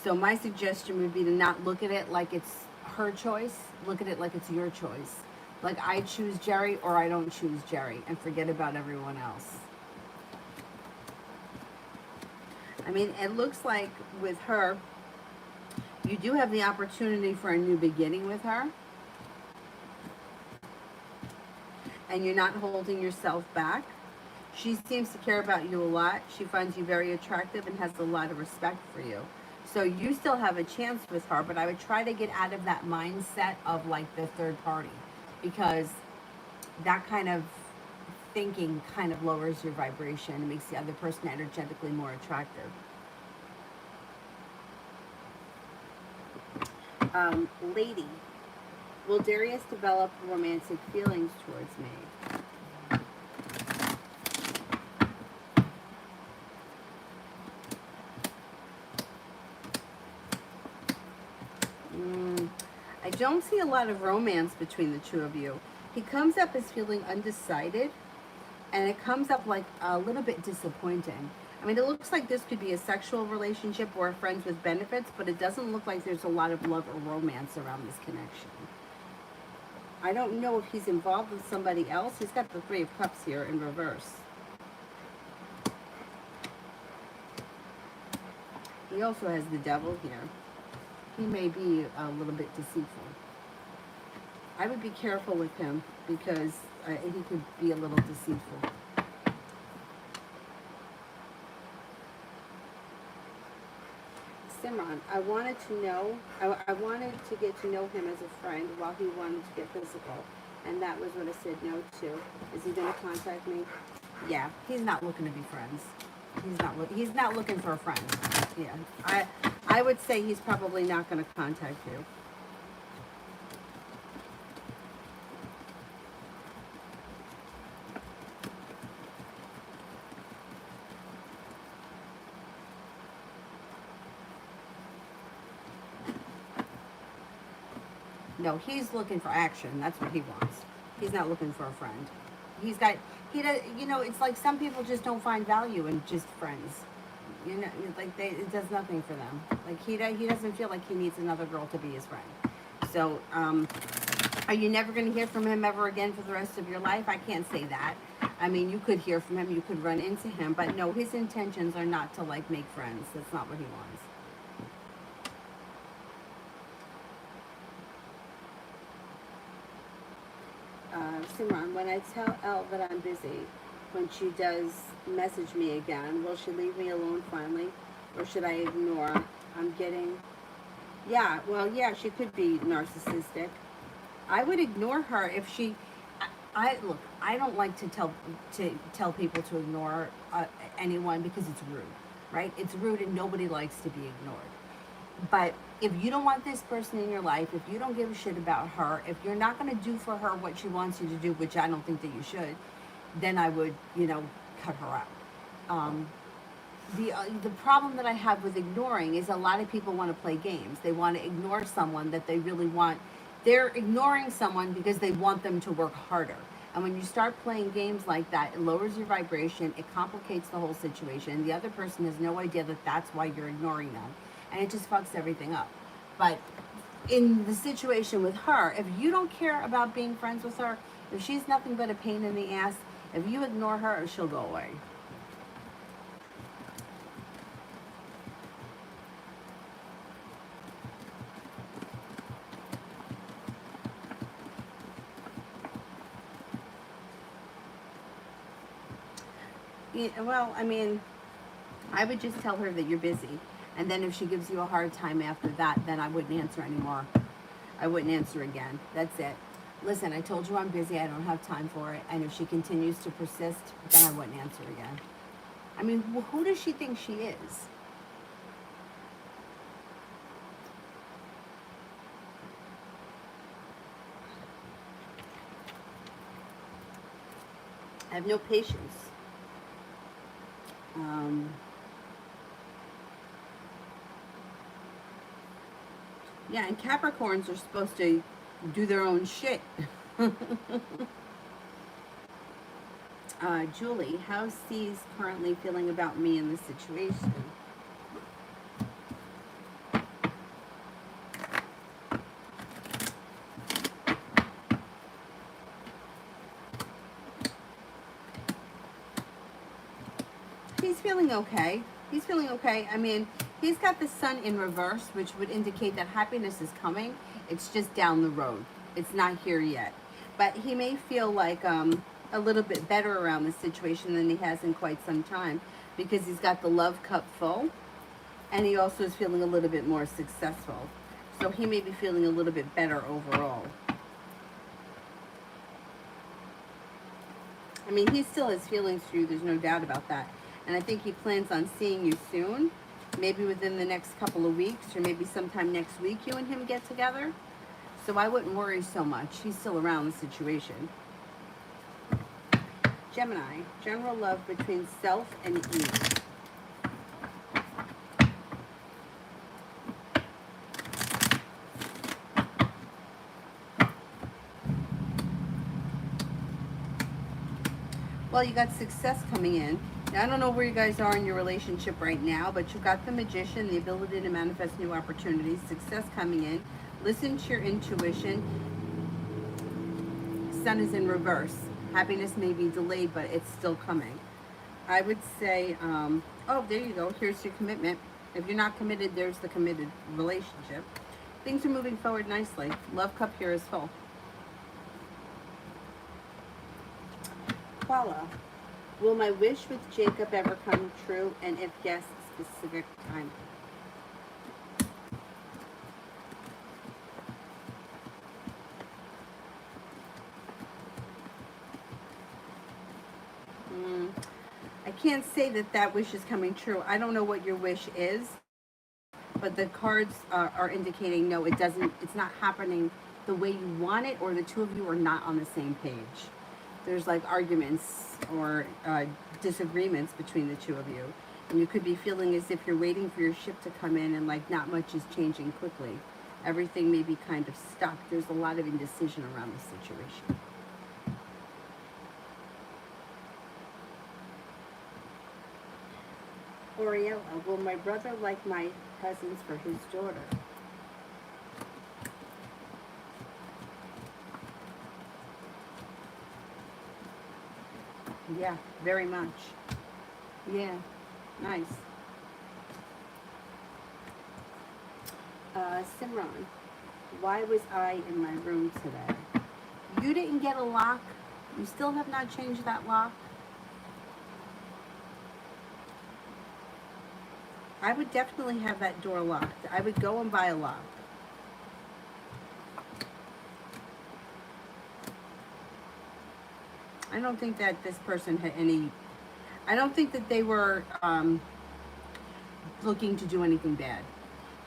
So my suggestion would be to not look at it like it's her choice. Look at it like it's your choice. Like, I choose Jerry or I don't choose Jerry, and forget about everyone else. I mean, it looks like with her, you do have the opportunity for a new beginning with her. And you're not holding yourself back. She seems to care about you a lot. She finds you very attractive and has a lot of respect for you. So you still have a chance with her, but I would try to get out of that mindset of like the third party, because that kind of thinking kind of lowers your vibration and makes the other person energetically more attractive. Lady, will Darius develop romantic feelings towards me? don't see a lot of romance between the two of you. He comes up as feeling undecided, and it comes up like a little bit disappointing. I mean, it looks like this could be a sexual relationship or friends with benefits, but it doesn't look like there's a lot of love or romance around this connection. I don't know if he's involved with somebody else. He's got the Three of Cups here in reverse. He also has the Devil here. He may be a little bit deceitful. I would be careful with him because he could be a little deceitful. Simran, I wanted to know, I wanted to get to know him as a friend while he wanted to get physical. And that was what I said no to. Is he going to contact me? Yeah, he's not looking to be friends. He's not looking for a friend. Yeah, I would say he's probably not going to contact you. No, he's looking for action. That's what he wants. He's not looking for a friend. He does, you know, it's like some people just don't find value in just friends. You know, like it does nothing for them. Like he doesn't feel like he needs another girl to be his friend. So, are you never going to hear from him ever again for the rest of your life? I can't say that. I mean, you could hear from him, you could run into him, but no, his intentions are not to like make friends. That's not what he wants. Simran, when I tell Elle that I'm busy, when she does message me again, will she leave me alone finally? Or should I ignore? I'm getting... Yeah, well, yeah, she could be narcissistic. I would ignore her if she... Look, I don't like to tell people to ignore anyone because it's rude, right? It's rude and nobody likes to be ignored. But if you don't want this person in your life, if you don't give a shit about her, if you're not going to do for her what she wants you to do, which I don't think that you should, then I would, you know, cut her out. The problem that I have with ignoring is a lot of people want to play games. They want to ignore someone that they really want. They're ignoring someone because they want them to work harder. And when you start playing games like that, it lowers your vibration, it complicates the whole situation. The other person has no idea that that's why you're ignoring them. And it just fucks everything up. But in the situation with her, if you don't care about being friends with her, if she's nothing but a pain in the ass, if you ignore her, she'll go away. Yeah, well, I mean, I would just tell her that you're busy. And then if she gives you a hard time after that, then I wouldn't answer anymore. I wouldn't answer again. That's it. Listen, I told you I'm busy. I don't have time for it. And if she continues to persist, then I wouldn't answer again. I mean, who does she think she is? I have no patience. Yeah, and Capricorns are supposed to do their own shit. Julie, how's C's currently feeling about me in this situation? He's feeling okay. He's feeling okay. I mean, he's got the sun in reverse, which would indicate that happiness is coming. It's just down the road. It's not here yet. But he may feel like a little bit better around this situation than he has in quite some time because he's got the love cup full and he also is feeling a little bit more successful. So he may be feeling a little bit better overall. I mean, he still has feelings for you. There's no doubt about that. And I think he plans on seeing you soon, maybe within the next couple of weeks or maybe sometime next week you and him get together. So I wouldn't worry so much. He's still around the situation. Gemini, general love between self and Eve. Well, you got success coming in. Now, I don't know where you guys are in your relationship right now, but you've got the magician, the ability to manifest new opportunities, success coming in. Listen to your intuition. Sun is in reverse. Happiness may be delayed, but it's still coming. I would say, oh, there you go. Here's your commitment. If you're not committed, there's the committed relationship. Things are moving forward nicely. Love cup here is full. Paula, will my wish with Jacob ever come true? And if yes, specific time. Mm, I can't say that that wish is coming true. I don't know what your wish is, but the cards are indicating no, it doesn't. It's not happening the way you want it, or the two of you are not on the same page. There's like arguments or disagreements between the two of you, and you could be feeling as if you're waiting for your ship to come in, and like not much is changing quickly. Everything may be kind of stuck. There's a lot of indecision around the situation. Oriella, will my brother like my presents for his daughter? Yeah, very much. Yeah, nice. Simran, why was I in my room today? You didn't get a lock. You still have not changed that lock. I would definitely have that door locked. I would go and buy a lock. I don't think that this person had any, I don't think that they were looking to do anything bad.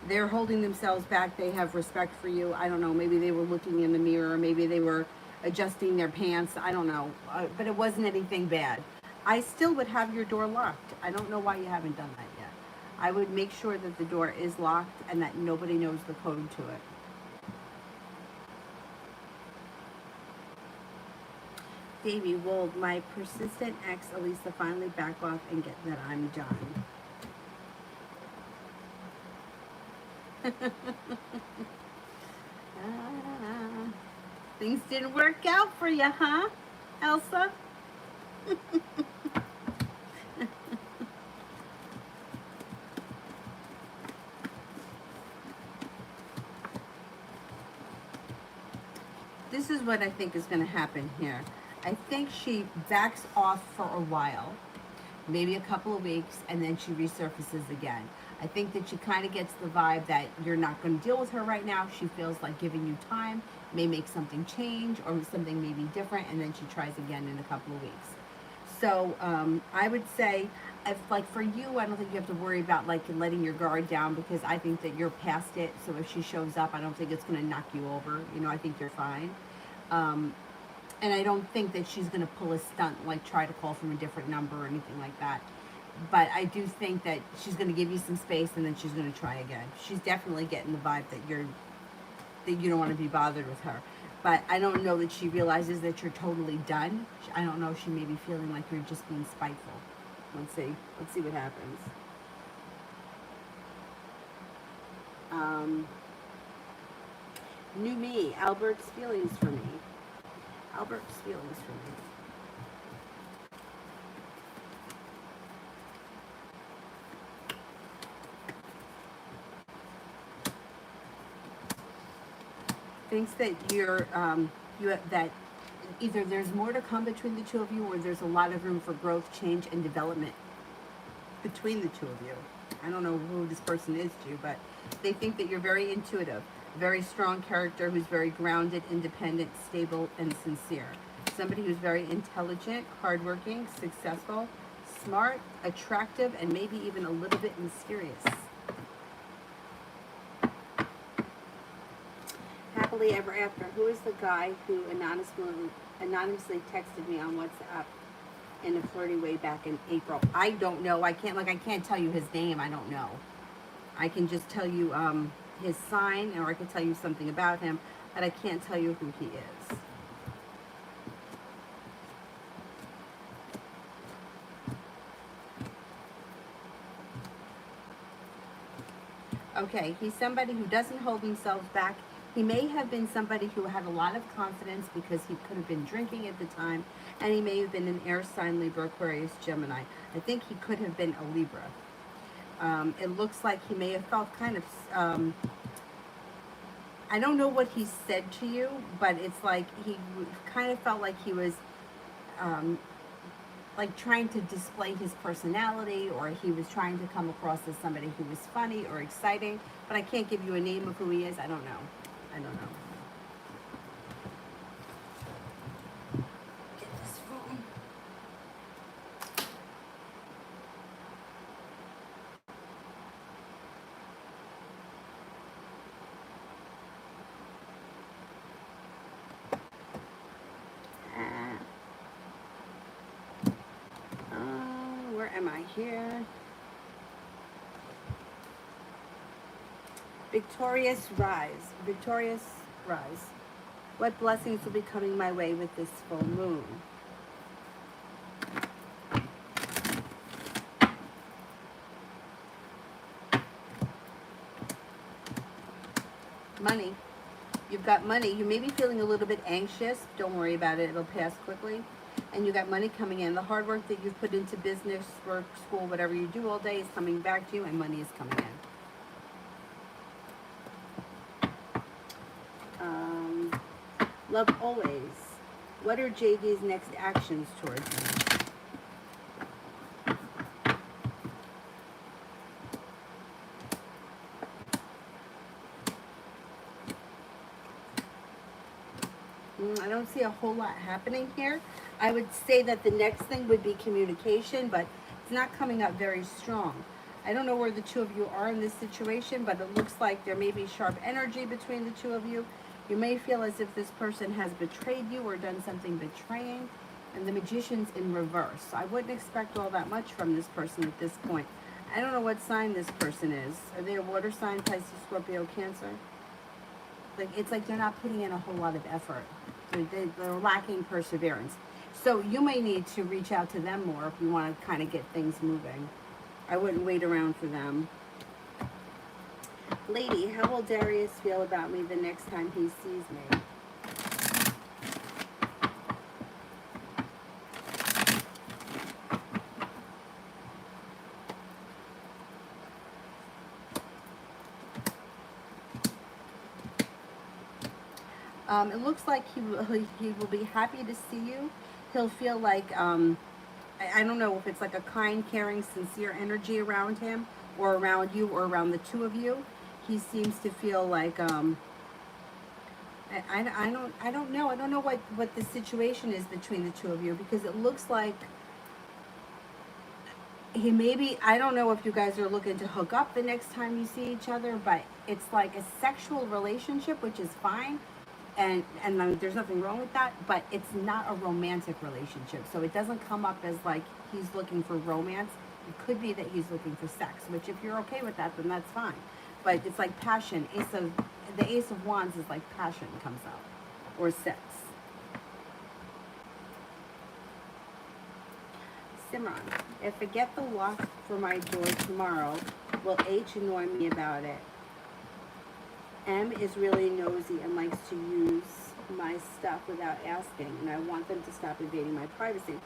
They're holding themselves back. They have respect for you. I don't know. Maybe they were looking in the mirror. Maybe they were adjusting their pants. I don't know. But it wasn't anything bad. I still would have your door locked. I don't know why you haven't done that yet. I would make sure that the door is locked and that nobody knows the code to it. Davey, will my persistent ex Elisa finally back off and get that I'm done? Things didn't work out for you, huh, Elsa? This is what I think is going to happen here. I think she backs off for a while, maybe a couple of weeks, and then she resurfaces again. I think that she kind of gets the vibe that you're not going to deal with her right now. She feels like giving you time, may make something change or something may be different, and then she tries again in a couple of weeks. So I would say, if like for you, I don't think you have to worry about like letting your guard down, because I think that you're past it. So if she shows up, I don't think it's going to knock you over. You know, I think you're fine. Um, and I don't think that she's going to pull a stunt, like try to call from a different number or anything like that. But I do think that she's going to give you some space, and then she's going to try again. She's definitely getting the vibe that you don't want to be bothered with her. But I don't know that she realizes that you're totally done. I don't know. She may be feeling like you're just being spiteful. Let's see. Let's see what happens. Um, New me. Albert's feelings for me. Albert's feelings for me. Thinks that that either there's more to come between the two of you, or there's a lot of room for growth, change, and development between the two of you. I don't know who this person is to you, but they think that you're very intuitive, very strong character who's very grounded, independent, stable, and sincere. Somebody who's very intelligent, hardworking, successful, smart, attractive, and maybe even a little bit mysterious. Happily ever after. Who is the guy who anonymously texted me on WhatsApp in a flirty way back in April? I don't know. I can't tell you his name. I don't know. I can just tell you his sign, or I can tell you something about him, but I can't tell you who he is. Okay, he's somebody who doesn't hold themselves back. He may have been somebody who had a lot of confidence because he could have been drinking at the time, and he may have been an air sign, Libra, Aquarius, Gemini. I think he could have been a Libra. It looks like he may have felt kind of, I don't know what he said to you, but it's like he kind of felt like he was um, like trying to display his personality, or he was trying to come across as somebody who was funny or exciting, but I can't give you a name of who he is. I don't know. I don't know. Get this phone. Where am I here? Victorious rise. Victorious rise. What blessings will be coming my way with this full moon? Money. You've got money. You may be feeling a little bit anxious. Don't worry about it. It'll pass quickly. And you got money coming in. The hard work that you've put into business, work, school, whatever you do all day is coming back to you, and money is coming in. Love always. What are JD's next actions towards me? I don't see a whole lot happening here. I would say that the next thing would be communication, but it's not coming up very strong. I don't know where the two of you are in this situation, but it looks like there may be sharp energy between the two of you. You may feel as if this person has betrayed you or done something betraying, and the Magician's in reverse. I wouldn't expect all that much from this person at this point. I don't know what sign this person is. Are they a water sign, Pisces, Scorpio, Cancer? Like, it's like they're not putting in a whole lot of effort. They're lacking perseverance. So you may need to reach out to them more if you want to kind of get things moving. I wouldn't wait around for them. Lady, how will Darius feel about me the next time he sees me? It looks like he will be happy to see you. He'll feel like, I don't know if it's like a kind, caring, sincere energy around him, or around you, or around the two of you. He seems to feel like, I don't know. I don't know what the situation is between the two of you, because it looks like he maybe, I don't know if you guys are looking to hook up the next time you see each other, but it's like a sexual relationship, which is fine. And there's nothing wrong with that, but it's not a romantic relationship. So it doesn't come up as like he's looking for romance. It could be that he's looking for sex, which if you're okay with that, then that's fine. But it's like passion. The Ace of Wands is like passion comes out, or sex. Simran, if I get the lock for my door tomorrow, will H annoy me about it? M is really nosy and likes to use my stuff without asking, and I want them to stop invading my privacy.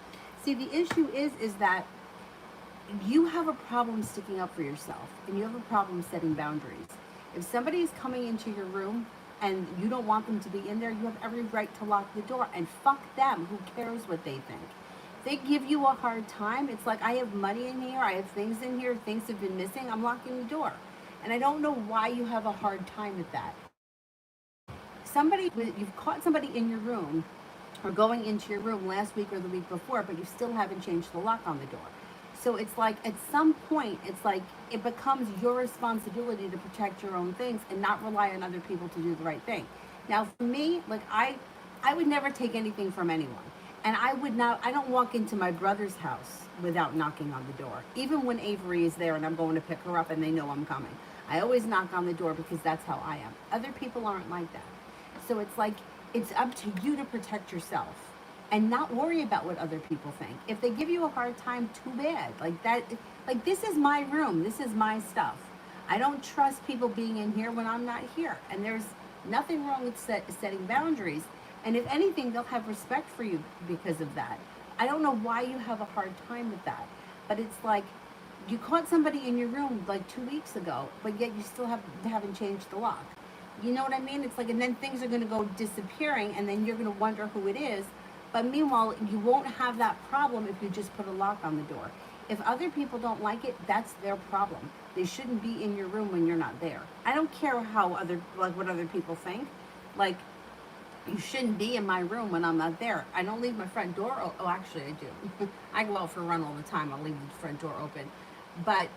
See, the issue is that you have a problem sticking up for yourself, and you have a problem setting boundaries. If somebody is coming into your room and you don't want them to be in there, you have every right to lock the door, and fuck them. Who cares what they think? If they give you a hard time, it's like, I have money in here, I have things in here, things have been missing, I'm locking the door. And I don't know why you have a hard time with that. You've caught somebody in your room or going into your room last week or the week before, but you still haven't changed the lock on the door. So it's like, at some point, it's like it becomes your responsibility to protect your own things and not rely on other people to do the right thing. Now, for me, like I would never take anything from anyone. And I don't walk into my brother's house without knocking on the door. Even when Avery is there and I'm going to pick her up and they know I'm coming. I always knock on the door because that's how I am. Other people aren't like that. So it's like, it's up to you to protect yourself and not worry about what other people think. If they give you a hard time, too bad. Like that, like this is my room. This is my stuff. I don't trust people being in here when I'm not here. And there's nothing wrong with setting boundaries. And if anything, they'll have respect for you because of that. I don't know why you have a hard time with that. But it's like you caught somebody in your room like 2 weeks ago, but yet you still haven't changed the lock. You know what I mean? It's like, and then things are going to go disappearing, and then you're going to wonder who it is. But meanwhile, you won't have that problem if you just put a lock on the door. If other people don't like it, that's their problem. They shouldn't be in your room when you're not there. I don't care what other people think. Like, you shouldn't be in my room when I'm not there. I don't leave my front door. Oh, actually, I do. I go out for a run all the time. I'll leave the front door open. But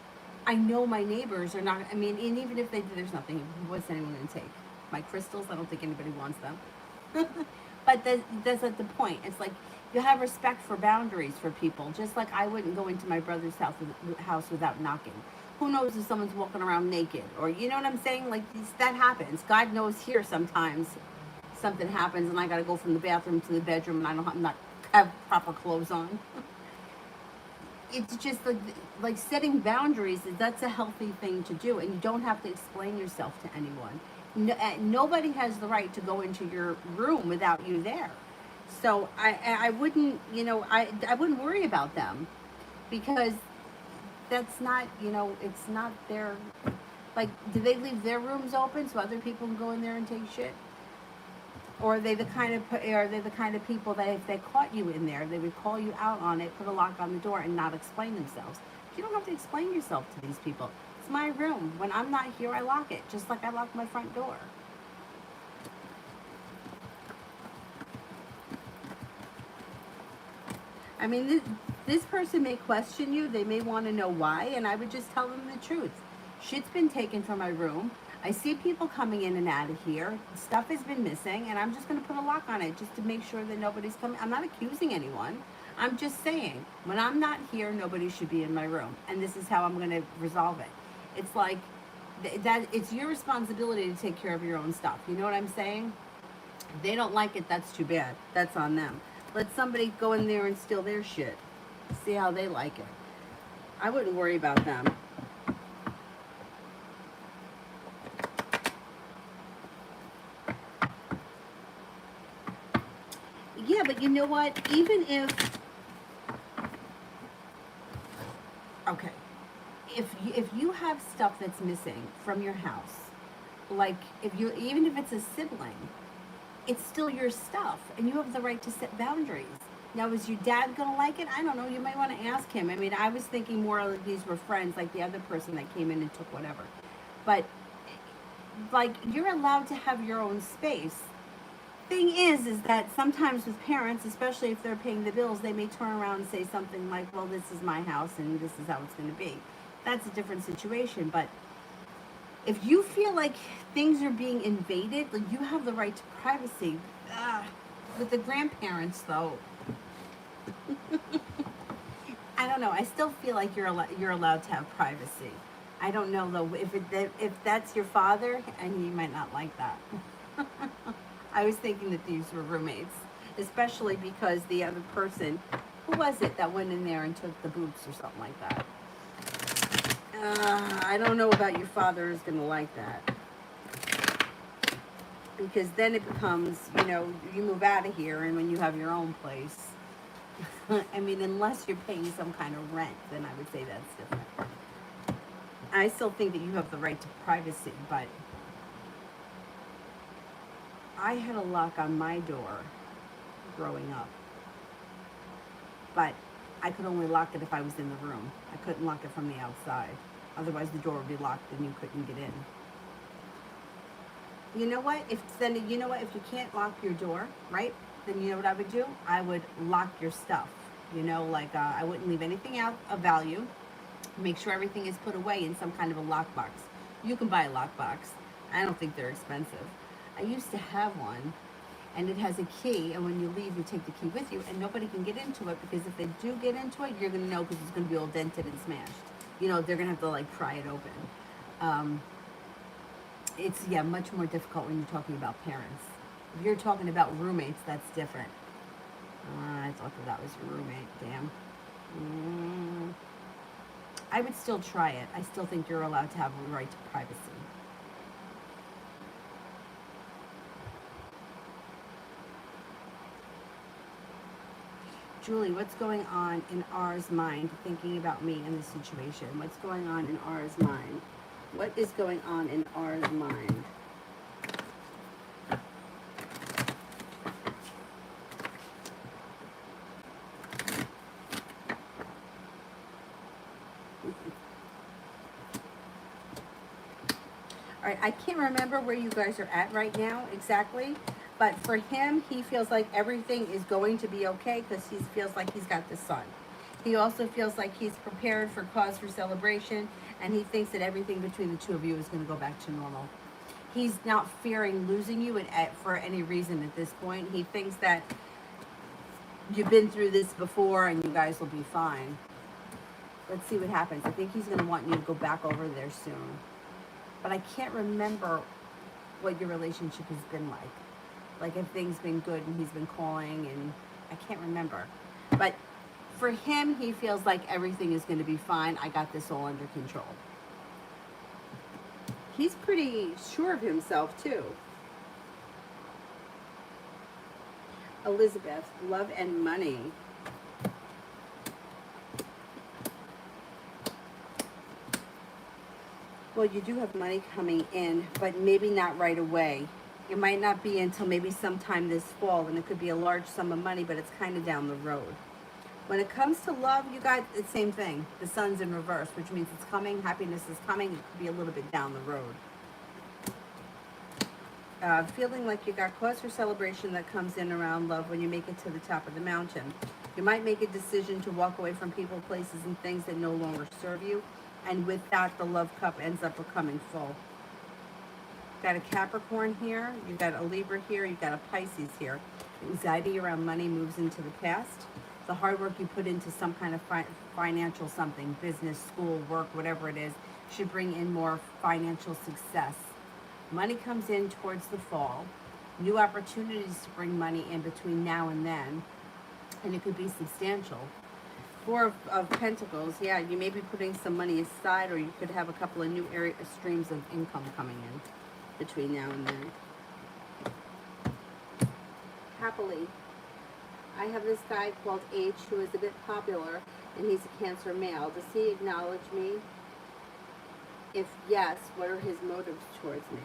I know my neighbors are not, I mean, and even if they do, there's nothing. What's anyone going to take? My crystals? I don't think anybody wants them. But that's not the point. It's like you have respect for boundaries for people. Just like I wouldn't go into my brother's house without knocking. Who knows if someone's walking around naked? Or, you know what I'm saying? Like, that happens. God knows here sometimes something happens and I got to go from the bathroom to the bedroom and I'm not have proper clothes on. It's just like setting boundaries, that's a healthy thing to do, and you don't have to explain yourself to anyone. Nobody has the right to go into your room without you there. So I wouldn't, I wouldn't worry about them, because that's not, it's not their, like, do they leave their rooms open so other people can go in there and take shit? Or are they the kind of people that if they caught you in there, they would call you out on it, put a lock on the door, and not explain themselves? You don't have to explain yourself to these people. It's my room. When I'm not here, I lock it, just like I lock my front door. I mean, this person may question you. They may want to know why, and I would just tell them the truth. Shit's been taken from my room. I see people coming in and out of here. Stuff has been missing, and I'm just going to put a lock on it just to make sure that nobody's coming. I'm not accusing anyone. I'm just saying, when I'm not here, nobody should be in my room, and this is how I'm going to resolve it. It's like that. It's your responsibility to take care of your own stuff. You know what I'm saying? If they don't like it, that's too bad. That's on them. Let somebody go in there and steal their shit. See how they like it. I wouldn't worry about them. Yeah, but you know what? Even if, okay, if you have stuff that's missing from your house, like even if it's a sibling, it's still your stuff, and you have the right to set boundaries. Now, is your dad gonna like it? I don't know. You might want to ask him. I mean, I was thinking more like these were friends, like the other person that came in and took whatever. But like, you're allowed to have your own space. Thing is that sometimes with parents, especially if they're paying the bills, they may turn around and say something like, well, this is my house and this is how it's going to be. That's a different situation. But if you feel like things are being invaded, like, you have the right to privacy. With the grandparents, though, I don't know. I still feel like you're allowed to have privacy. I don't know, though, if that's your father, and he might not like that. I was thinking that these were roommates, especially because the other person, who was it that went in there and took the boots or something like that? I don't know about your father is going to like that. Because then it becomes, you move out of here, and when you have your own place, I mean, unless you're paying some kind of rent, then I would say that's different. I still think that you have the right to privacy, but I had a lock on my door growing up, but I could only lock it if I was in the room. I couldn't lock it from the outside. Otherwise, the door would be locked and you couldn't get in. You know what? If you can't lock your door, right? Then you know what I would do? I would lock your stuff. I wouldn't leave anything out of value. Make sure everything is put away in some kind of a lockbox. You can buy a lockbox. I don't think they're expensive. I used to have one, and it has a key, and when you leave, you take the key with you, and nobody can get into it, because if they do get into it, you're going to know, because it's going to be all dented and smashed. They're going to have to, pry it open. It's, much more difficult when you're talking about parents. If you're talking about roommates, that's different. I thought that was your roommate, damn. I would still try it. I still think you're allowed to have a right to privacy. Julie, what's going on in R's mind thinking about me in this situation? What's going on in R's mind? What is going on in R's mind? All right, I can't remember where you guys are at right now exactly, but for him, he feels like everything is going to be okay because he feels like he's got the sun. He also feels like he's prepared for cause for celebration, and he thinks that everything between the two of you is going to go back to normal. He's not fearing losing you for any reason at this point. He thinks that you've been through this before and you guys will be fine. Let's see what happens. I think he's going to want you to go back over there soon. But I can't remember what your relationship has been like. Like if things been good and he's been calling, and I can't remember. But for him, he feels like everything is going to be fine. I got this all under control. He's pretty sure of himself too. Elizabeth, love and money. Well, you do have money coming in, but maybe not right away. It might not be until maybe sometime this fall, and it could be a large sum of money, but it's kind of down the road. When it comes to love, you got the same thing. The sun's in reverse, which means it's coming, happiness is coming. It could be a little bit down the road. Feeling like you got cause for celebration that comes in around love when you make it to the top of the mountain. You might make a decision to walk away from people, places, and things that no longer serve you. And with that, the love cup ends up becoming full. Got a Capricorn here, you've got a Libra here, you've got a Pisces here. Anxiety around money moves into the past. The hard work you put into some kind of financial something, business, school, work, whatever it is, should bring in more financial success. Money comes in towards the fall. New opportunities to bring money in between now and then. And it could be substantial. Four of Pentacles, yeah, you may be putting some money aside, or you could have a couple of new streams of income coming in between now and then. Happily, I have this guy called H who is a bit popular, and he's a Cancer male. Does he acknowledge me? If yes, what are his motives towards me?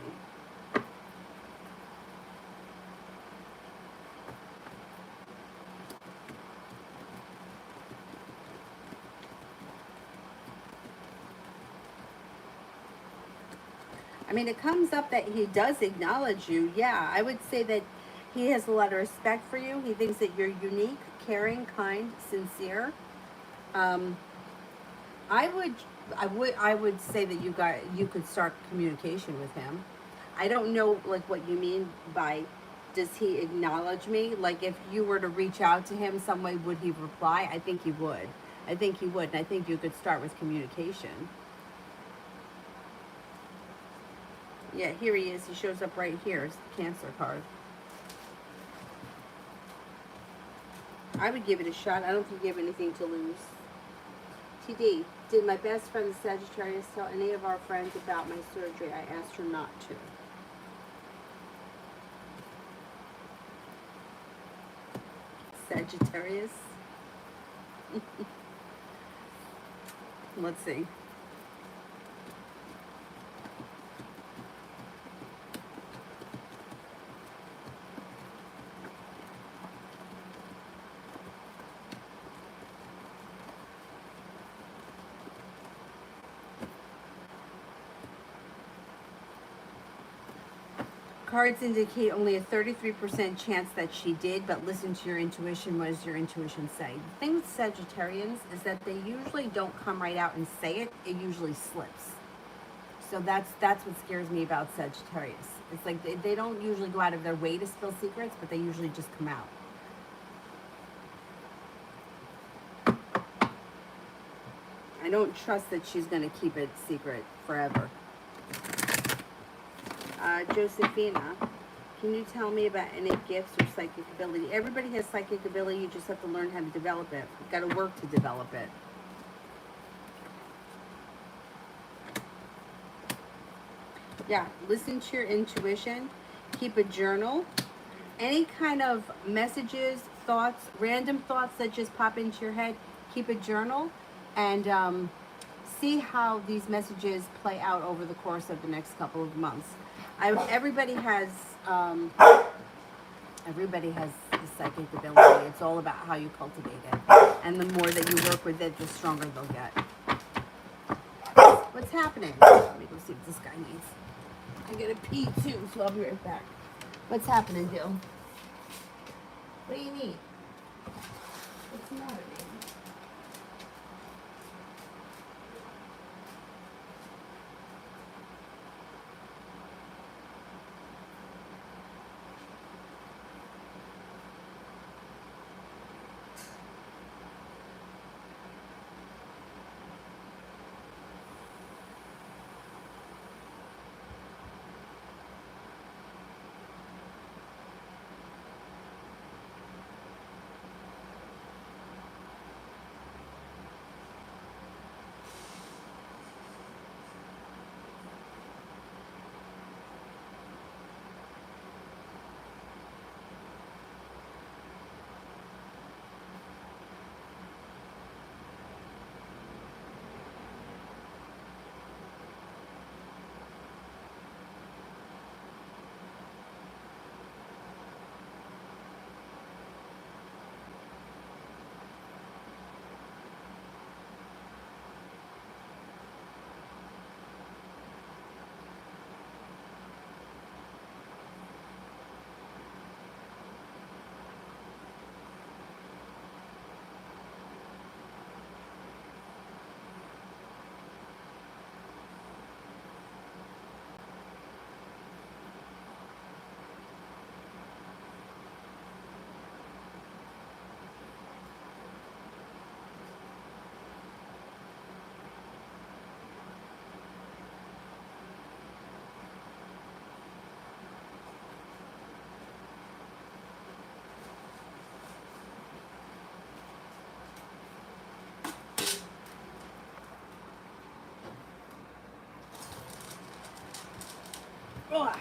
I mean, it comes up that he does acknowledge you. Yeah, I would say that he has a lot of respect for you. He thinks that you're unique, caring, kind, sincere. I would say that you could start communication with him. I don't know like what you mean by does he acknowledge me? Like if you were to reach out to him some way, would he reply? I think he would. I think he would, and I think you could start with communication. Yeah, here he is. He shows up right here. It's the Cancer card. I would give it a shot. I don't think you have anything to lose. TD, did my best friend, the Sagittarius, tell any of our friends about my surgery? I asked her not to. Sagittarius? Let's see. Cards indicate only a 33% chance that she did, but listen to your intuition. What does your intuition say? The thing with Sagittarians is that they usually don't come right out and say it. It usually slips. So that's what scares me about Sagittarius. It's like they don't usually go out of their way to spill secrets, but they usually just come out. I don't trust that she's going to keep it secret forever. Josephina, can you tell me about any gifts or psychic ability? Everybody has psychic ability. You just have to learn how to develop it. You've got to work to develop it. Yeah, listen to your intuition. Keep a journal. Any kind of messages, thoughts, random thoughts that just pop into your head, keep a journal and see how these messages play out over the course of the next couple of months. Everybody has um, everybody has the psychic ability. It's all about how you cultivate it, and the more that you work with it, the stronger they'll get. What's happening? Let me go see what this guy needs. I'm gonna pee too, so I'll be right back. What's happening, Dill? What do you need? What's the matter, baby? Ugh.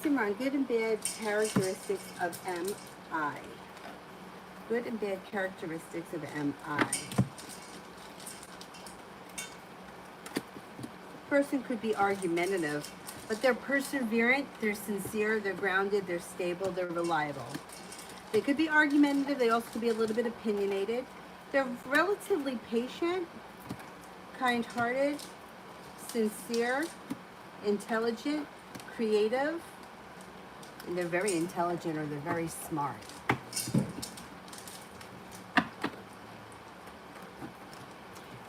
Simran, good and bad characteristics of MI. Good and bad characteristics of MI. A person could be argumentative, but they're perseverant, they're sincere, they're grounded, they're stable, they're reliable. They could be argumentative, they also could be a little bit opinionated. They're relatively patient, kind hearted, sincere, intelligent, creative, and they're very intelligent or they're very smart.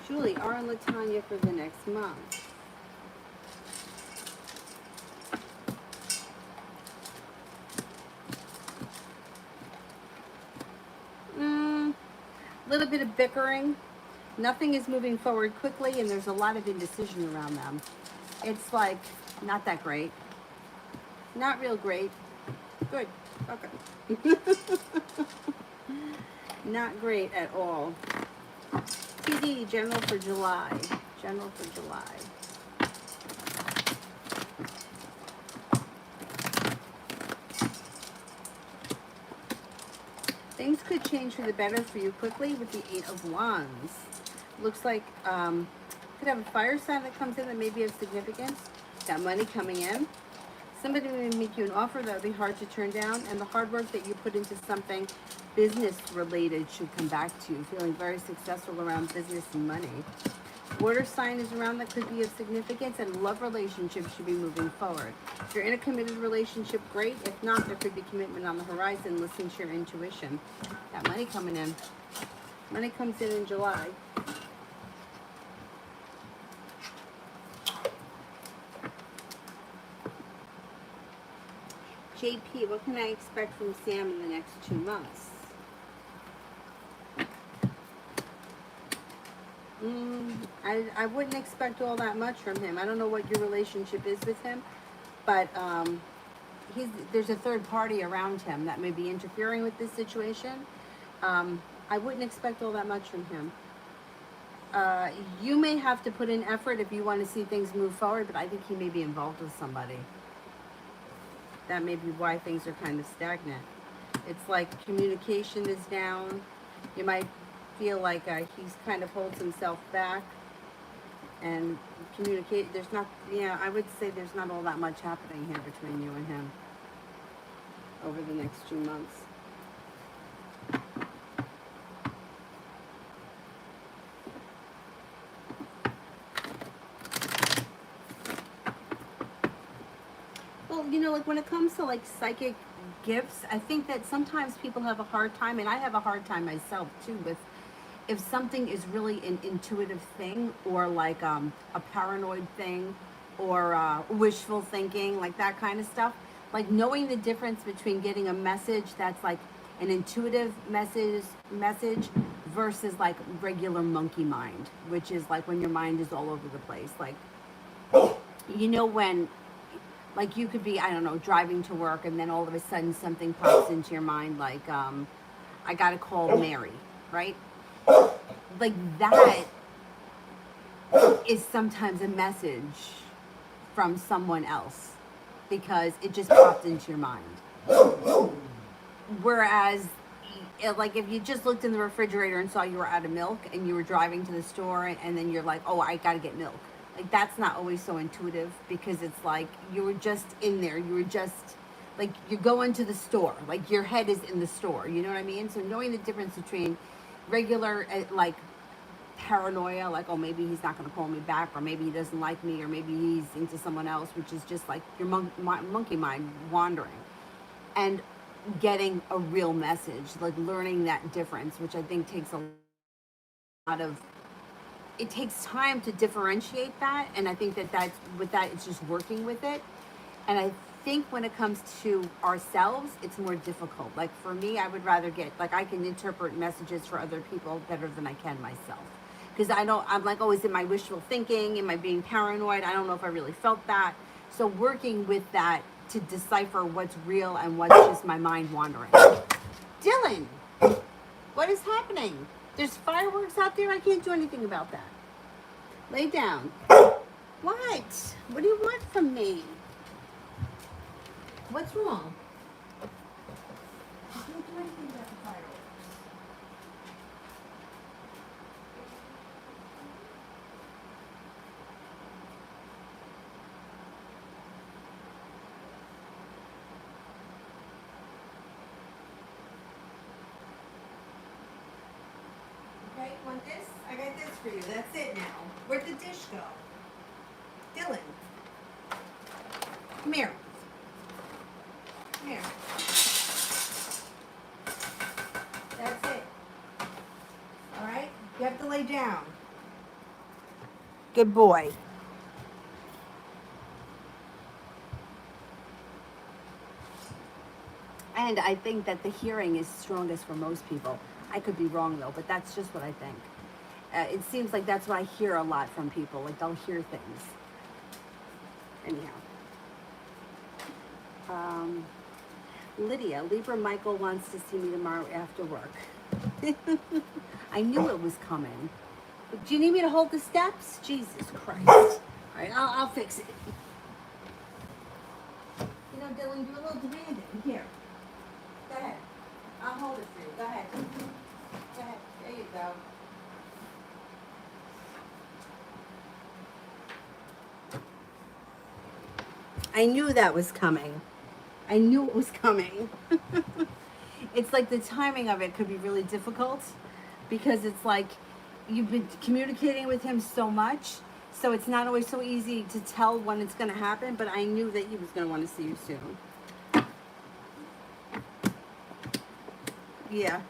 Julie, R and Latanya for the next month. A little bit of bickering. Nothing is moving forward quickly, and there's a lot of indecision around them. It's like not that great. Not real great. Good. Okay. Not great at all. TD, general for July. General for July. Things could change for the better for you quickly with the Eight of Wands. Looks like could have a fire sign that comes in that may be of significance. Got money coming in. Somebody may make you an offer that would be hard to turn down, and the hard work that you put into something business related should come back to you. Feeling very successful around business and money. Water sign is around that could be of significance, and love relationships should be moving forward. If you're in a committed relationship, great. If not, there could be commitment on the horizon. Listen to your intuition. Got money coming in. Money comes in July. JP, what can I expect from Sam in the next 2 months? I wouldn't expect all that much from him. I don't know what your relationship is with him, but there's a third party around him that may be interfering with this situation. I wouldn't expect all that much from him. You may have to put in effort if you want to see things move forward, but I think he may be involved with somebody. That may be why things are kind of stagnant. It's like communication is down. You might feel like he's kind of holds himself back and communicate. There's not, yeah, I would say there's not all that much happening here between you and him over the next 2 months. Well, you know, like when it comes to like psychic gifts, I think that sometimes people have a hard time, and I have a hard time myself too, with if something is really an intuitive thing or like a paranoid thing or wishful thinking, like that kind of stuff. Like knowing the difference between getting a message that's like an intuitive message versus like regular monkey mind, which is like when your mind is all over the place. Like, you know, when like you could be, I don't know, driving to work and then all of a sudden something pops into your mind like I gotta call Mary, right? Like that is sometimes a message from someone else because it just popped into your mind. Whereas like if you just looked in the refrigerator and saw you were out of milk and you were driving to the store and then you're like, oh, I gotta get milk. Like that's not always so intuitive because it's like you were just in there. You were just like you're going to the store. Like your head is in the store. You know what I mean? So knowing the difference between regular like paranoia, like oh maybe he's not going to call me back, or maybe he doesn't like me, or maybe he's into someone else, which is just like your monkey mind wandering, and getting a real message, like learning that difference, which I think takes a lot of it takes time to differentiate that, and I think that that's with that it's just working with it. And I think when it comes to ourselves it's more difficult. Like for me, I would rather get like I can interpret messages for other people better than I can myself, because I'm like always in my wishful thinking, am I being paranoid, I don't know if I really felt that. So working with that to decipher what's real and what's just my mind wandering. Dylan, what is happening? There's fireworks out there. I can't do anything about that. Lay down. What? What do you want from me? What's wrong? I can't do anything about the fireworks. Okay, want this? I got this for you. That's it now. Where'd the dish go? Dylan. Come here. Come here. That's it. All right? You have to lay down. Good boy. And I think that the hearing is strongest for most people. I could be wrong though, but that's just what I think. It seems like that's what I hear a lot from people. Like they'll hear things. Anyhow. Lydia, Libra Michael wants to see me tomorrow after work. I knew it was coming. Do you need me to hold the steps? Jesus Christ. All right, I'll fix it. You know, Dylan, you're a little demanding. Here. Go ahead. I'll hold it for you. Go ahead. Go ahead. There you go. I knew that was coming. I knew it was coming. It's like the timing of it could be really difficult because it's like you've been communicating with him so much, so it's not always so easy to tell when it's going to happen, but I knew that he was going to want to see you soon. Yeah.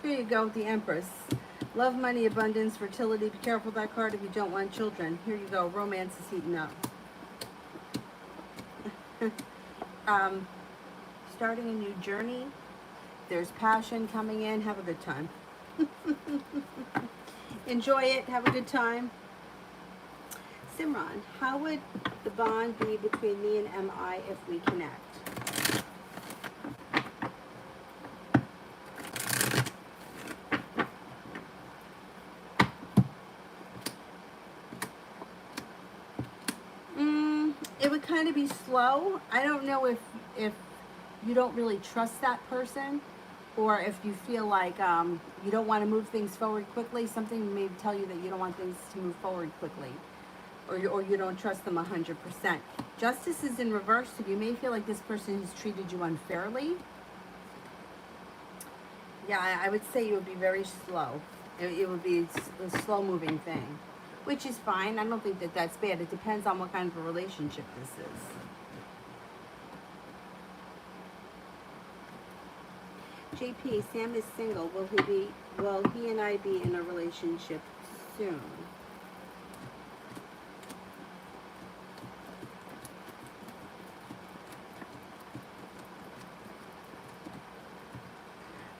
Here you go, the Empress. Love, money, abundance, fertility. Be careful that card if you don't want children. Here you go. Romance is heating up. Starting a new journey. There's passion coming in. Have a good time. Enjoy it. Have a good time. Simran, how would the bond be between me and MI if we connect? It would kind of be slow. I don't know if you don't really trust that person, or if you feel like you don't want to move things forward quickly. Something may tell you that you don't want things to move forward quickly, or you don't trust them 100%. Justice is in reverse, so you may feel like this person has treated you unfairly. Yeah, I would say it would be very slow. It would be a slow-moving thing, which is fine. I don't think that that's bad. It depends on what kind of a relationship this is. JP, Sam is single. Will he and I be in a relationship soon?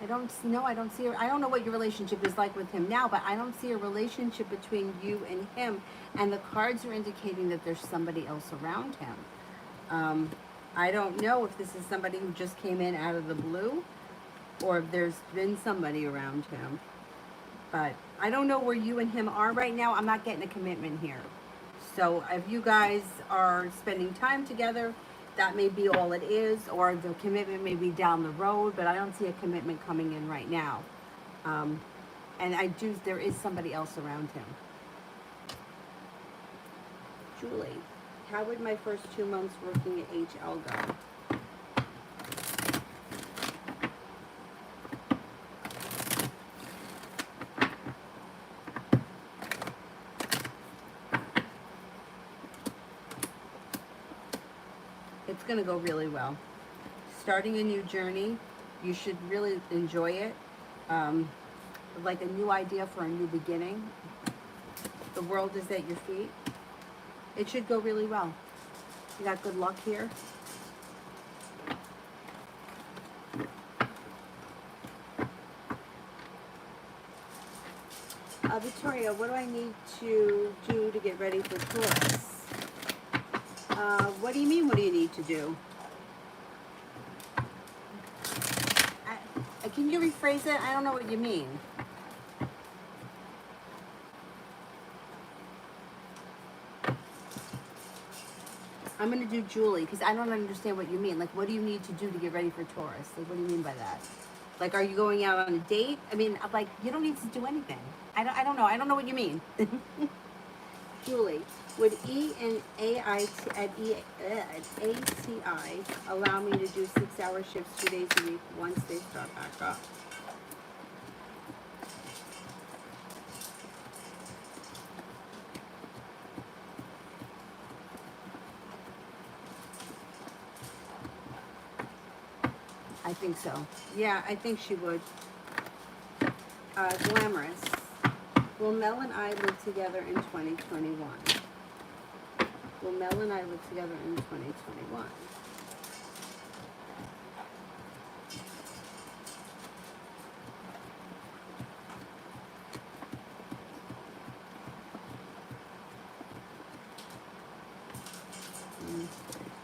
I don't see I don't know what your relationship is like with him now, but I don't see a relationship between you and him, and the cards are indicating that there's somebody else around him. I don't know if this is somebody who just came in out of the blue, or if there's been somebody around him. But I don't know where you and him are right now. I'm not getting a commitment here. So if you guys are spending time together, that may be all it is, or the commitment may be down the road, but I don't see a commitment coming in right now. And there is somebody else around him. Julie, how would my first 2 months working at HL go? It's going to go really well. Starting a new journey, you should really enjoy it. Like a new idea for a new beginning. The world is at your feet. It should go really well. You got good luck here. Victoria, what do I need to do to get ready for Taurus? What do you mean, what do you need to do? Can you rephrase it? I don't know what you mean. I'm going to do Julie, because I don't understand what you mean. Like, what do you need to do to get ready for Taurus? Like, what do you mean by that? Like, are you going out on a date? I mean, like, you don't need to do anything. I don't know. I don't know what you mean. Julie, would E and at ACI allow me to do 6-hour shifts 2 days a week once they start back up? I think so. Yeah, I think she would. Glamorous. Will Mel and I live together in 2021? Will Mel and I live together in 2021?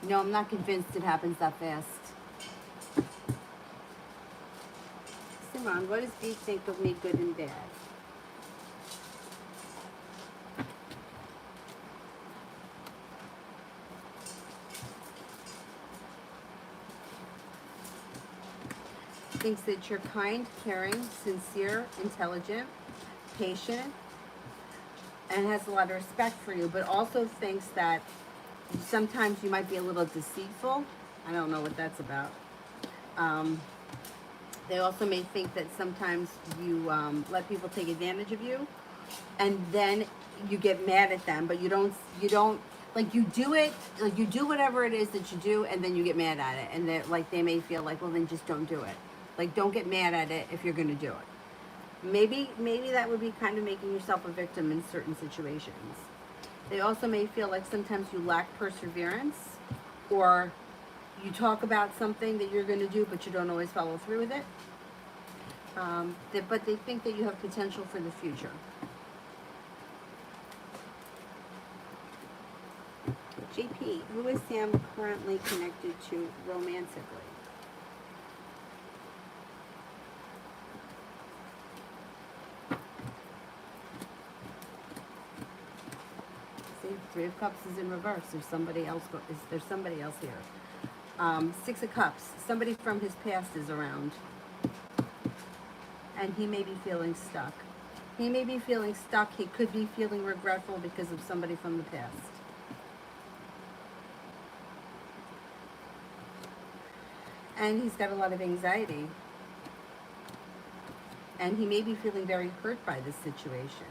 No, I'm not convinced it happens that fast. Simon, what does B think of me, good and bad? Thinks that you're kind, caring, sincere, intelligent, patient, and has a lot of respect for you, but also thinks that sometimes you might be a little deceitful. I don't know what that's about. They also may think that sometimes you let people take advantage of you, and then you get mad at them, but you don't, like, you do it, like, you do whatever it is that you do, and then you get mad at it, and they may feel like, well, then just don't do it. Like, don't get mad at it if you're going to do it. Maybe that would be kind of making yourself a victim in certain situations. They also may feel like sometimes you lack perseverance, or you talk about something that you're going to do, but you don't always follow through with it. But they think that you have potential for the future. JP, who is Sam currently connected to romantically? See, Three of Cups is in reverse. There's somebody else. There's somebody else here. Six of Cups. Somebody from his past is around, and he may be feeling stuck. He may be feeling stuck. He could be feeling regretful because of somebody from the past. And he's got a lot of anxiety. And he may be feeling very hurt by this situation.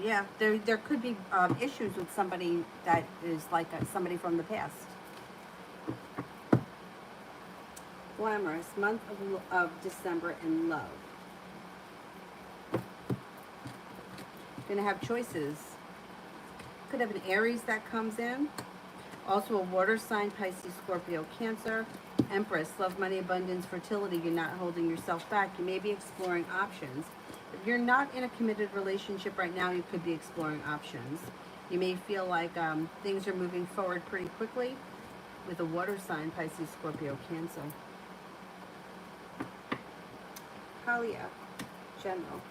Yeah, there could be issues with somebody that is like somebody from the past. Glamorous, month of December in love. Gonna have choices. Could have an Aries that comes in. Also a water sign, Pisces, Scorpio, Cancer. Empress, love, money, abundance, fertility. You're not holding yourself back. You may be exploring options. If you're not in a committed relationship right now, you could be exploring options. You may feel like things are moving forward pretty quickly with a water sign, Pisces, Scorpio, Cancer. Kalia, general.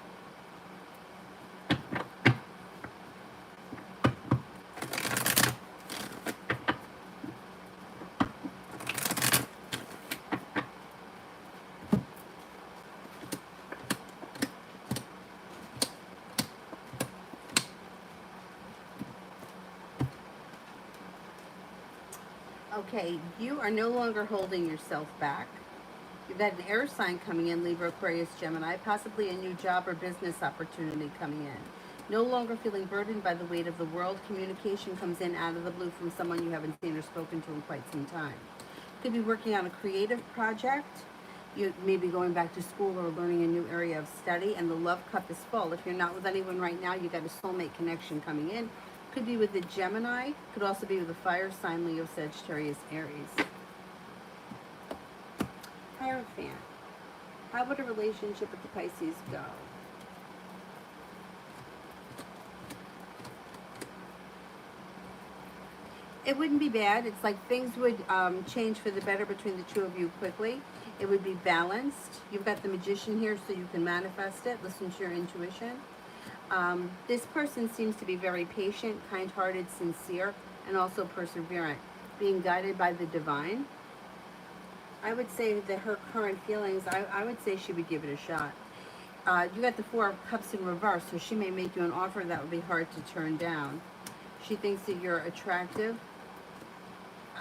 Okay, you are no longer holding yourself back. You've had an air sign coming in, Libra, Aquarius, Gemini, possibly a new job or business opportunity coming in. No longer feeling burdened by the weight of the world. Communication comes in out of the blue from someone you haven't seen or spoken to in quite some time. Could be working on a creative project. You may be going back to school or learning a new area of study, and the love cup is full. If you're not with anyone right now, you got a soulmate connection coming in. Could be with the Gemini, could also be with the fire sign, Leo, Sagittarius, Aries. Hierophant. How would a relationship with the Pisces go? It wouldn't be bad. It's like things would change for the better between the two of you quickly. It would be balanced. You've got the Magician here so you can manifest it. Listen to your intuition. This person seems to be very patient, kind-hearted, sincere, and also perseverant, being guided by the divine. I would say that her current feelings, I would say she would give it a shot. You got the Four of Cups in reverse, so she may make you an offer that would be hard to turn down. She thinks that you're attractive,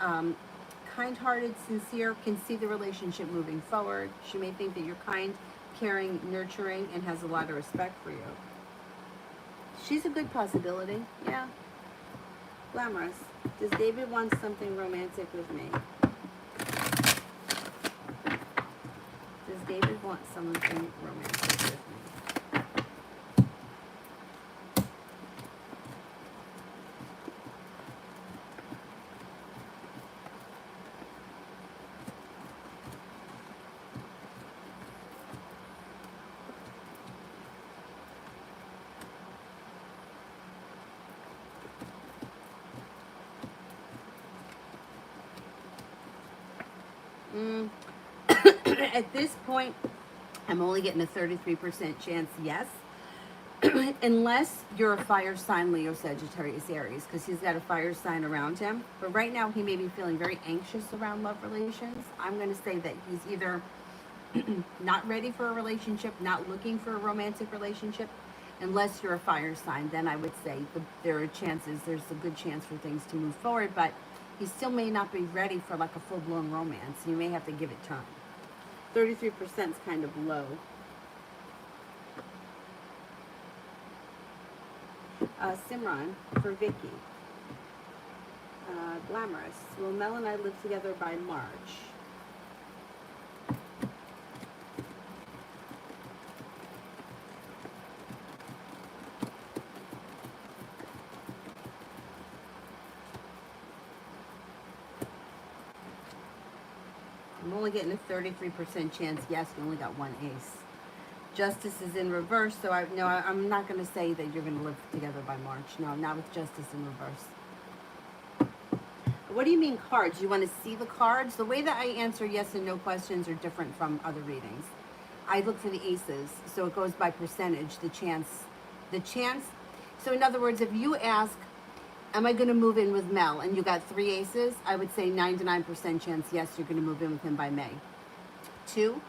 kind-hearted, sincere, can see the relationship moving forward. She may think that you're kind, caring, nurturing, and has a lot of respect for you. She's a good possibility, yeah. Glamorous. Does David want something romantic with me? Does David want something romantic with me? At this point, I'm only getting a 33% chance yes. Unless you're a fire sign, Leo, Sagittarius, Aries, because he's got a fire sign around him. But right now, he may be feeling very anxious around love relations. I'm going to say that he's either not ready for a relationship, not looking for a romantic relationship. Unless you're a fire sign, then I would say there's a good chance for things to move forward. But he still may not be ready for like a full-blown romance. You may have to give it time. 33% is kind of low. Simran for Vicky. Glamorous. Will Mel and I live together by March? I'm only getting a 33% chance yes. You only got one ace. Justice is in reverse, so I'm not going to say that you're going to live together by March. No, not with Justice in reverse. What do you mean cards? You want to see the cards? The way that I answer yes and no questions are different from other readings. I look for the aces, so it goes by percentage, the chance. So in other words, if you ask, am I going to move in with Mel, and you got 3 aces, I would say 99% chance yes, you're going to move in with him by May. 2,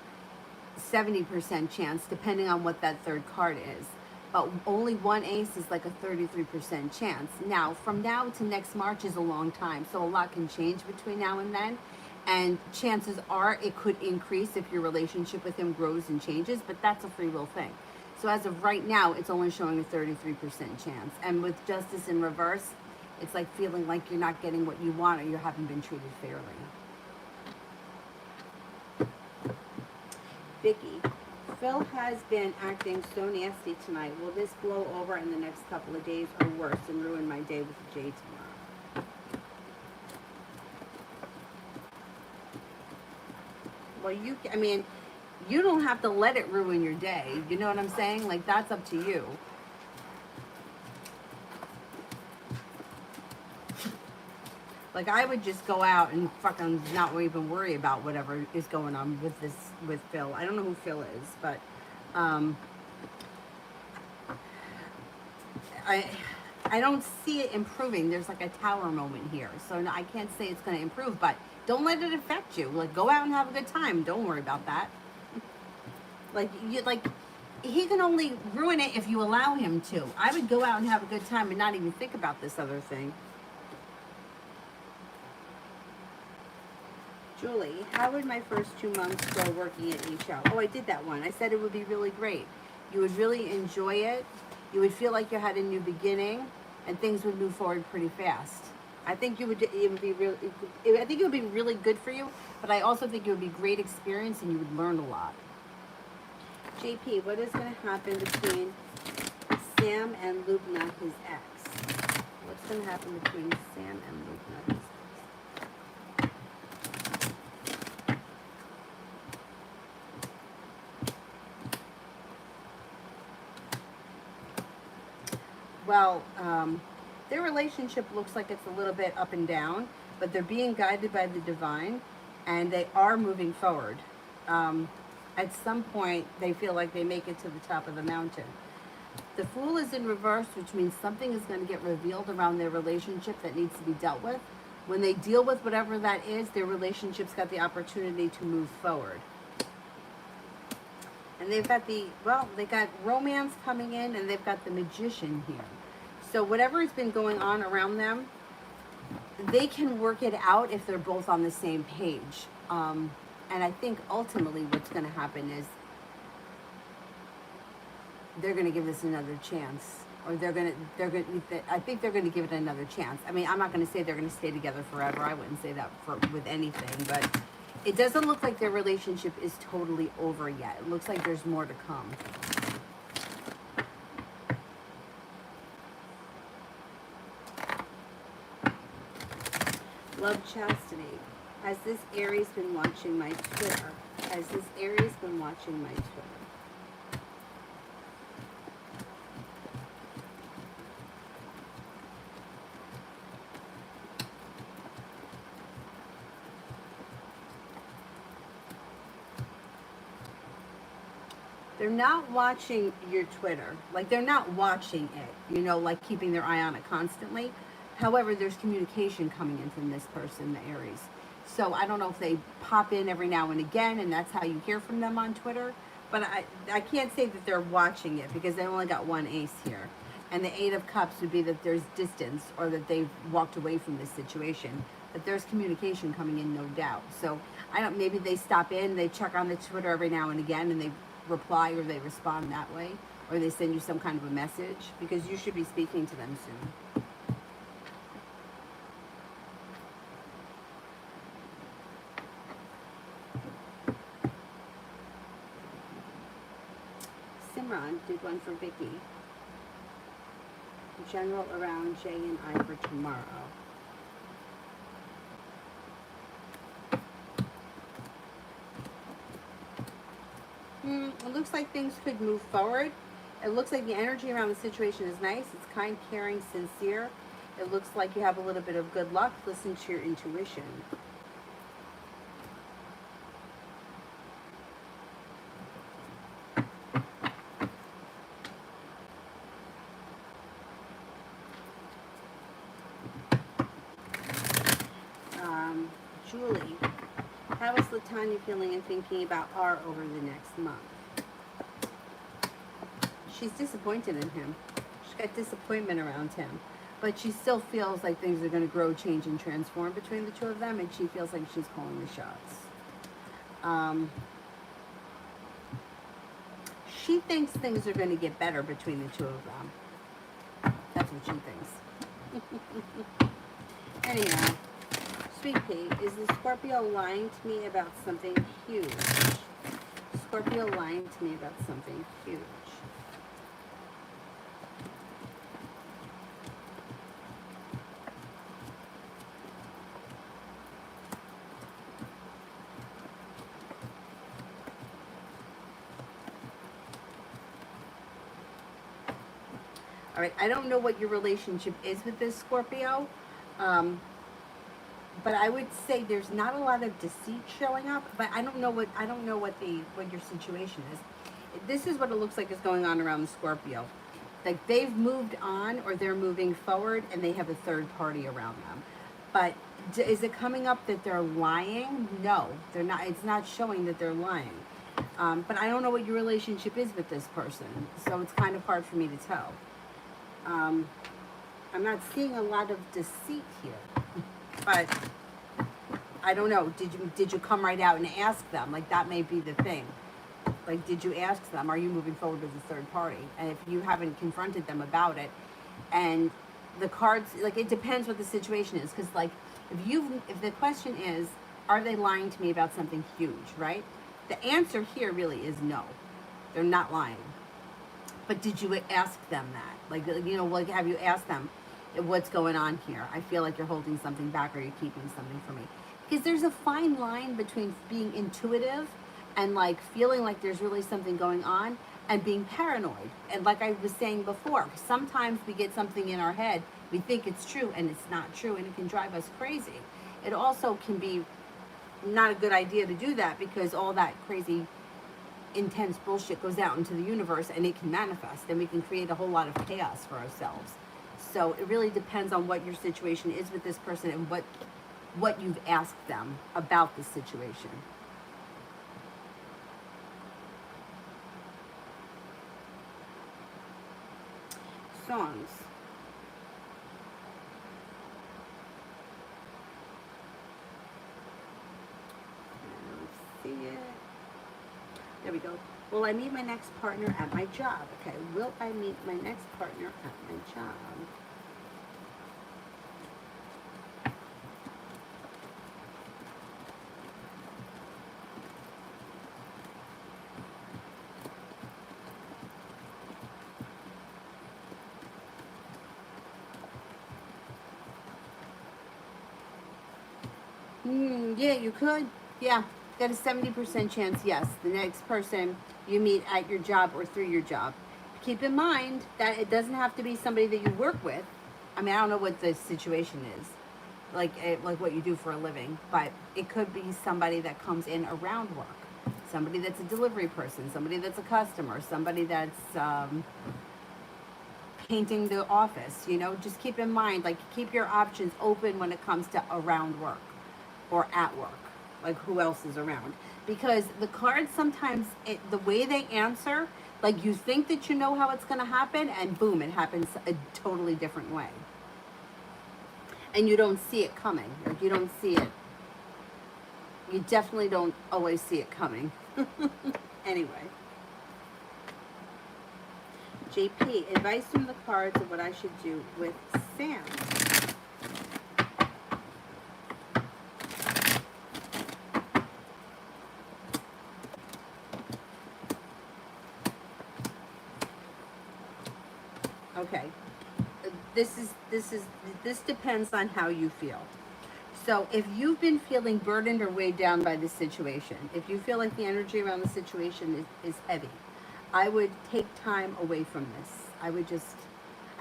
70% chance, depending on what that third card is. But only 1 ace is like a 33% chance. Now, from now to next March is a long time, so a lot can change between now and then. And chances are it could increase if your relationship with him grows and changes, but that's a free will thing. So as of right now, it's only showing a 33% chance. And with justice in reverse, it's like feeling like you're not getting what you want or you haven't been treated fairly. Vicky, Phil has been acting so nasty tonight. Will this blow over in the next couple of days or worse and ruin my day with Jay tomorrow? Well, you don't have to let it ruin your day. You know what I'm saying? Like, that's up to you. Like, I would just go out and fucking not even worry about whatever is going on with Phil. I don't know who Phil is, but I don't see it improving. There's like a tower moment here, so I can't say it's going to improve. But don't let it affect you. Like, go out and have a good time. Don't worry about that. He can only ruin it if you allow him to. I would go out and have a good time and not even think about this other thing. Julie, how would my first 2 months go working at HL? Oh, I did that one. I said it would be really great. You would really enjoy it. You would feel like you had a new beginning, and things would move forward pretty fast. I think it would be really good for you, but I also think it would be great experience, and you would learn a lot. JP, what is going to happen between Sam and Lubna, his ex? What's going to happen between Sam and Lubna, his ex? Well, their relationship looks like it's a little bit up and down, but they're being guided by the divine, and they are moving forward. At some point, they feel like they make it to the top of the mountain. The Fool is in reverse, which means something is going to get revealed around their relationship that needs to be dealt with. When they deal with whatever that is, their relationship's got the opportunity to move forward. And they've got they got romance coming in, and they've got the Magician here. So whatever has been going on around them, they can work it out if they're both on the same page. And I think ultimately what's going to happen is they're going to give this another chance, or I think they're going to give it another chance. I mean, I'm not going to say they're going to stay together forever. I wouldn't say that with anything, but it doesn't look like their relationship is totally over yet. It looks like there's more to come. Love Chastity. Has this Aries been watching my Twitter? Has this Aries been watching my Twitter? They're not watching your Twitter. Like, they're not watching it, like keeping their eye on it constantly. However, there's communication coming in from this person, the Aries. So I don't know if they pop in every now and again, and that's how you hear from them on Twitter. But I can't say that they're watching it because they only got 1 ace here. And the 8 of Cups would be that there's distance, or that they've walked away from this situation. But there's communication coming in, no doubt. So maybe they stop in, they check on the Twitter every now and again, and they reply or they respond that way. Or they send you some kind of a message, because you should be speaking to them soon. Simran did one for Vicky. General around Jay and I for tomorrow. It looks like things could move forward. It looks like the energy around the situation is nice. It's kind, caring, sincere. It looks like you have a little bit of good luck. Listen to your intuition. Julie, how is Latanya feeling and thinking about R over the next month? She's disappointed in him. She's got disappointment around him. But she still feels like things are going to grow, change, and transform between the two of them, and she feels like she's calling the shots. She thinks things are going to get better between the two of them. That's what she thinks. Anyhow, Sweet Pea, is the Scorpio lying to me about something huge? Scorpio lying to me about something huge. All right, I don't know what your relationship is with this Scorpio, but I would say there's not a lot of deceit showing up. But I don't know what your situation is. This is what it looks like is going on around the Scorpio. Like they've moved on or they're moving forward, and they have a third party around them. But is it coming up that they're lying? No, they're not. It's not showing that they're lying. But I don't know what your relationship is with this person, so it's kind of hard for me to tell. I'm not seeing a lot of deceit here, but I don't know. Did you come right out and ask them? Like that may be the thing. Like, did you ask them, are you moving forward with a third party? And if you haven't confronted them about it, and the cards, like it depends what the situation is. Because like if the question is, are they lying to me about something huge, right? The answer here really is no. They're not lying. But did you ask them that? Like, like have you asked them what's going on here? I feel like you're holding something back or you're keeping something from me. Because there's a fine line between being intuitive and like feeling like there's really something going on and being paranoid. And like I was saying before, sometimes we get something in our head, we think it's true and it's not true, and it can drive us crazy. It also can be not a good idea to do that because all that crazy intense bullshit goes out into the universe and it can manifest and we can create a whole lot of chaos for ourselves. So it really depends on what your situation is with this person and what you've asked them about the situation. Songs. I don't see it. There we go. Will I meet my next partner at my job? Okay, will I meet my next partner at my job? Yeah, you could. Yeah, got a 70% chance, yes. The next person you meet at your job or through your job. Keep in mind that it doesn't have to be somebody that you work with. I mean, I don't know what the situation is, like what you do for a living, but it could be somebody that comes in around work. Somebody that's a delivery person, somebody that's a customer, somebody that's painting the office. Just keep in mind, like, keep your options open when it comes to around work or at work, like who else is around, because the cards sometimes the way they answer, like you think that you know how it's going to happen and boom, it happens a totally different way and you don't see it coming. Like you don't see it, you definitely don't always see it coming. Anyway, JP, advice from the cards of what I should do with Sam. Okay, this depends on how you feel. So if you've been feeling burdened or weighed down by the situation, if you feel like the energy around the situation is heavy, I would take time away from this. I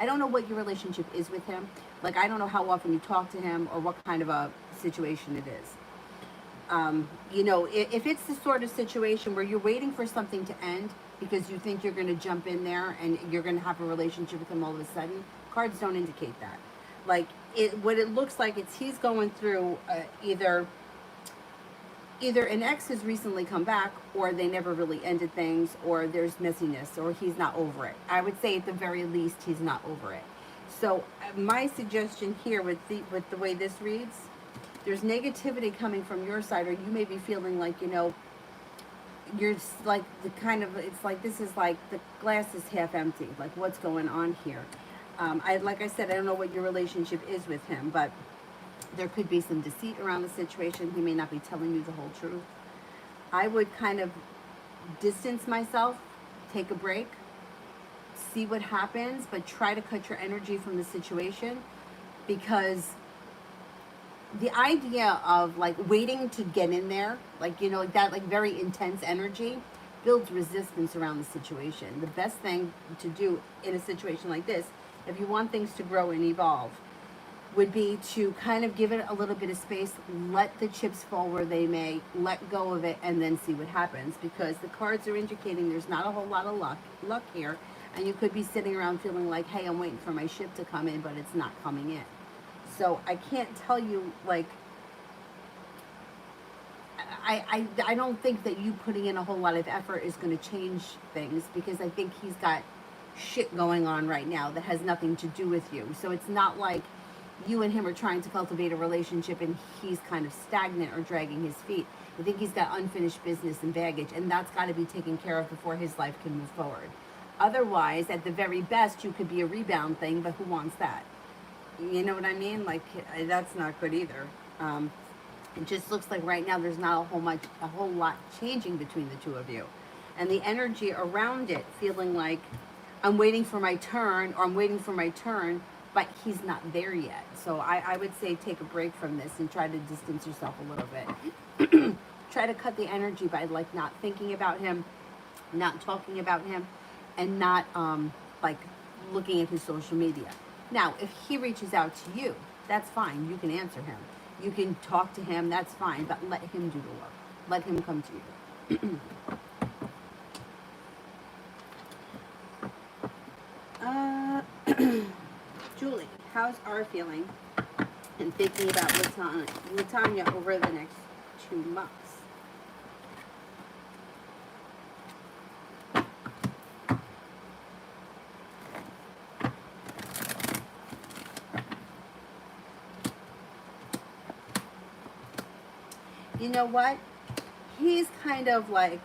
don't know what your relationship is with him, Like, I don't know how often you talk to him or what kind of a situation it is. You know, if it's the sort of situation where you're waiting for something to end because you think you're going to jump in there and you're going to have a relationship with him all of a sudden, cards don't indicate that. Like, what it looks like, it's he's going through either an ex has recently come back, or they never really ended things, or there's messiness, or he's not over it. I would say at the very least he's not over it. So my suggestion here with the way this reads, there's negativity coming from your side, or you may be feeling like, you know, you're like the kind of, it's like this is like the glass is half empty. Like, what's going on here? Like I said, I don't know what your relationship is with him, but there could be some deceit around the situation. He may not be telling you the whole truth. I would kind of distance myself, take a break, see what happens, but try to cut your energy from the situation, because the idea of like waiting to get in there, like, you know, like that, like very intense energy builds resistance around the situation. The best thing to do in a situation like this, if you want things to grow and evolve, would be to kind of give it a little bit of space, let the chips fall where they may, let go of it, and then see what happens. Because the cards are indicating there's not a whole lot of luck here, and you could be sitting around feeling like, hey, I'm waiting for my ship to come in, but it's not coming in. So I can't tell you, like, I don't think that you putting in a whole lot of effort is going to change things, because I think he's got shit going on right now that has nothing to do with you. So it's not like you and him are trying to cultivate a relationship and he's kind of stagnant or dragging his feet. I think he's got unfinished business and baggage, and that's got to be taken care of before his life can move forward. Otherwise, at the very best, you could be a rebound thing, but who wants that? You know what I mean? Like, that's not good either. It just looks like right now there's not a whole lot changing between the two of you. And the energy around it feeling like, I'm waiting for my turn, or I'm waiting for my turn, but he's not there yet. So I would say take a break from this and try to distance yourself a little bit. Try to cut the energy by like not thinking about him, not talking about him, and not like looking at his social media. Now, if he reaches out to you, that's fine. You can answer him. You can talk to him, that's fine, but let him do the work. Let him come to you. Julie, how's our feeling and thinking about Latanya over the next 2 months? You know what? He's kind of like,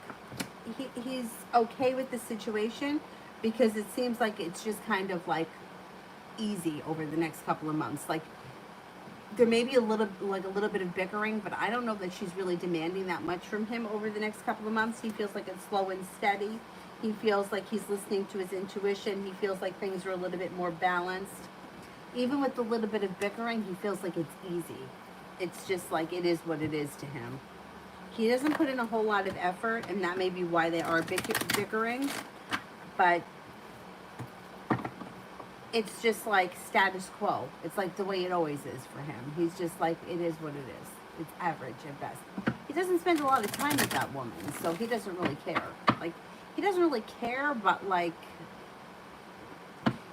he's okay with the situation, because it seems like it's just kind of like easy over the next couple of months. Like, there may be a little bit of bickering, but I don't know that she's really demanding that much from him over the next couple of months. He feels like it's slow and steady. He feels like he's listening to his intuition. He feels like things are a little bit more balanced. Even with the little bit of bickering, he feels like it's easy. It's just like it is what it is to him. He doesn't put in a whole lot of effort, and that may be why they are bickering, but it's just like status quo. It's like the way it always is for him. He's just like, it is what it is. It's average at best. He doesn't spend a lot of time with that woman, so he doesn't really care. Like, he doesn't really care, but like,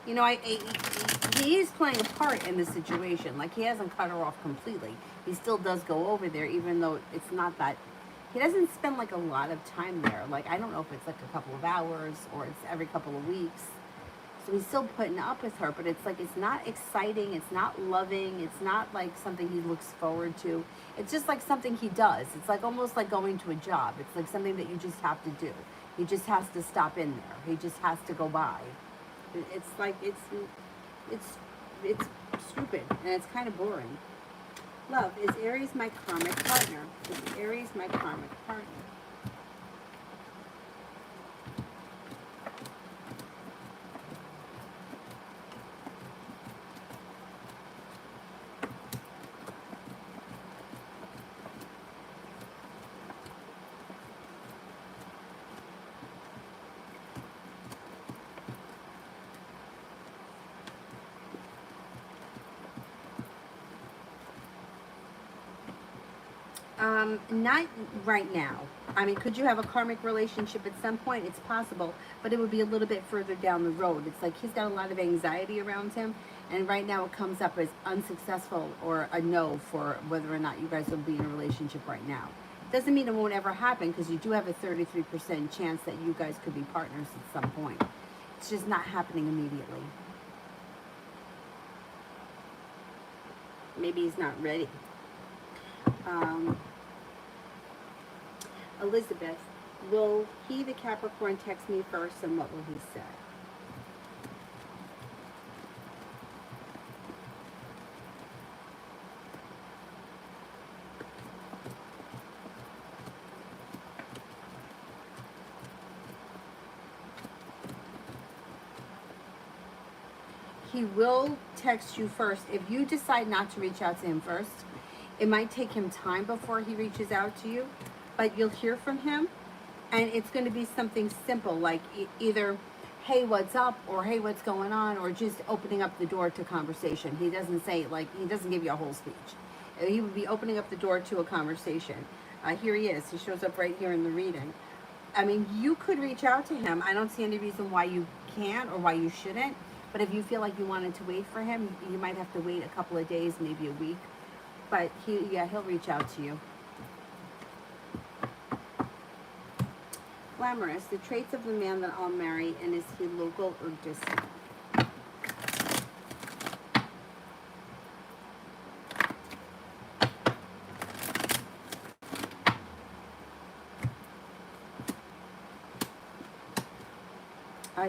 you know, he is playing a part in the situation. Like, he hasn't cut her off completely. He still does go over there, even though it's not that. He doesn't spend like a lot of time there. Like, I don't know if it's like a couple of hours or it's every couple of weeks. So he's still putting up with her, but it's like, it's not exciting. It's not loving. It's not like something he looks forward to. It's just like something he does. It's like almost like going to a job. It's like something that you just have to do. He just has to stop in there. He just has to go by. It's like, it's stupid, and it's kind of boring. Love, is Aries my karmic partner? Is Aries my karmic partner? Not right now. I mean, could you have a karmic relationship at some point? It's possible, but it would be a little bit further down the road. It's like he's got a lot of anxiety around him, and right now it comes up as unsuccessful or a no for whether or not you guys will be in a relationship right now. Doesn't mean it won't ever happen, because you do have a 33% chance that you guys could be partners at some point. It's just not happening immediately. Maybe he's not ready. Elizabeth, will he, the Capricorn, text me first, and what will he say? He will text you first. If you decide not to reach out to him first, it might take him time before he reaches out to you, but you'll hear from him, and it's going to be something simple, like either, hey, what's up, or hey, what's going on, or just opening up the door to conversation. He doesn't say, like, he doesn't give you a whole speech. He would be opening up the door to a conversation. Here he is. He shows up right here in the reading. I mean, you could reach out to him. I don't see any reason why you can't or why you shouldn't. But if you feel like you wanted to wait for him, you might have to wait a couple of days, maybe a week. But he'll reach out to you. Glamorous, the traits of the man that I'll marry, and is he local or distant?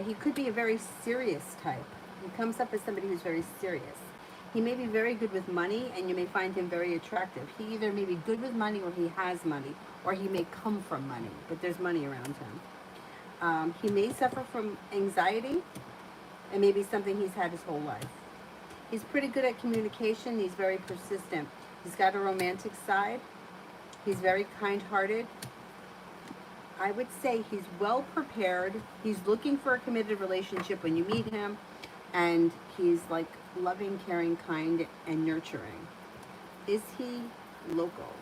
He could be a very serious type. He comes up as somebody who's very serious. He may be very good with money, and you may find him very attractive. He either may be good with money, or he has money, or he may come from money, but there's money around him. He may suffer from anxiety, and maybe something he's had his whole life. He's pretty good at communication. He's very persistent. He's got a romantic side. He's very kind-hearted. I would say he's well prepared. He's looking for a committed relationship when you meet him, and he's like loving, caring, kind, and nurturing. Is he local?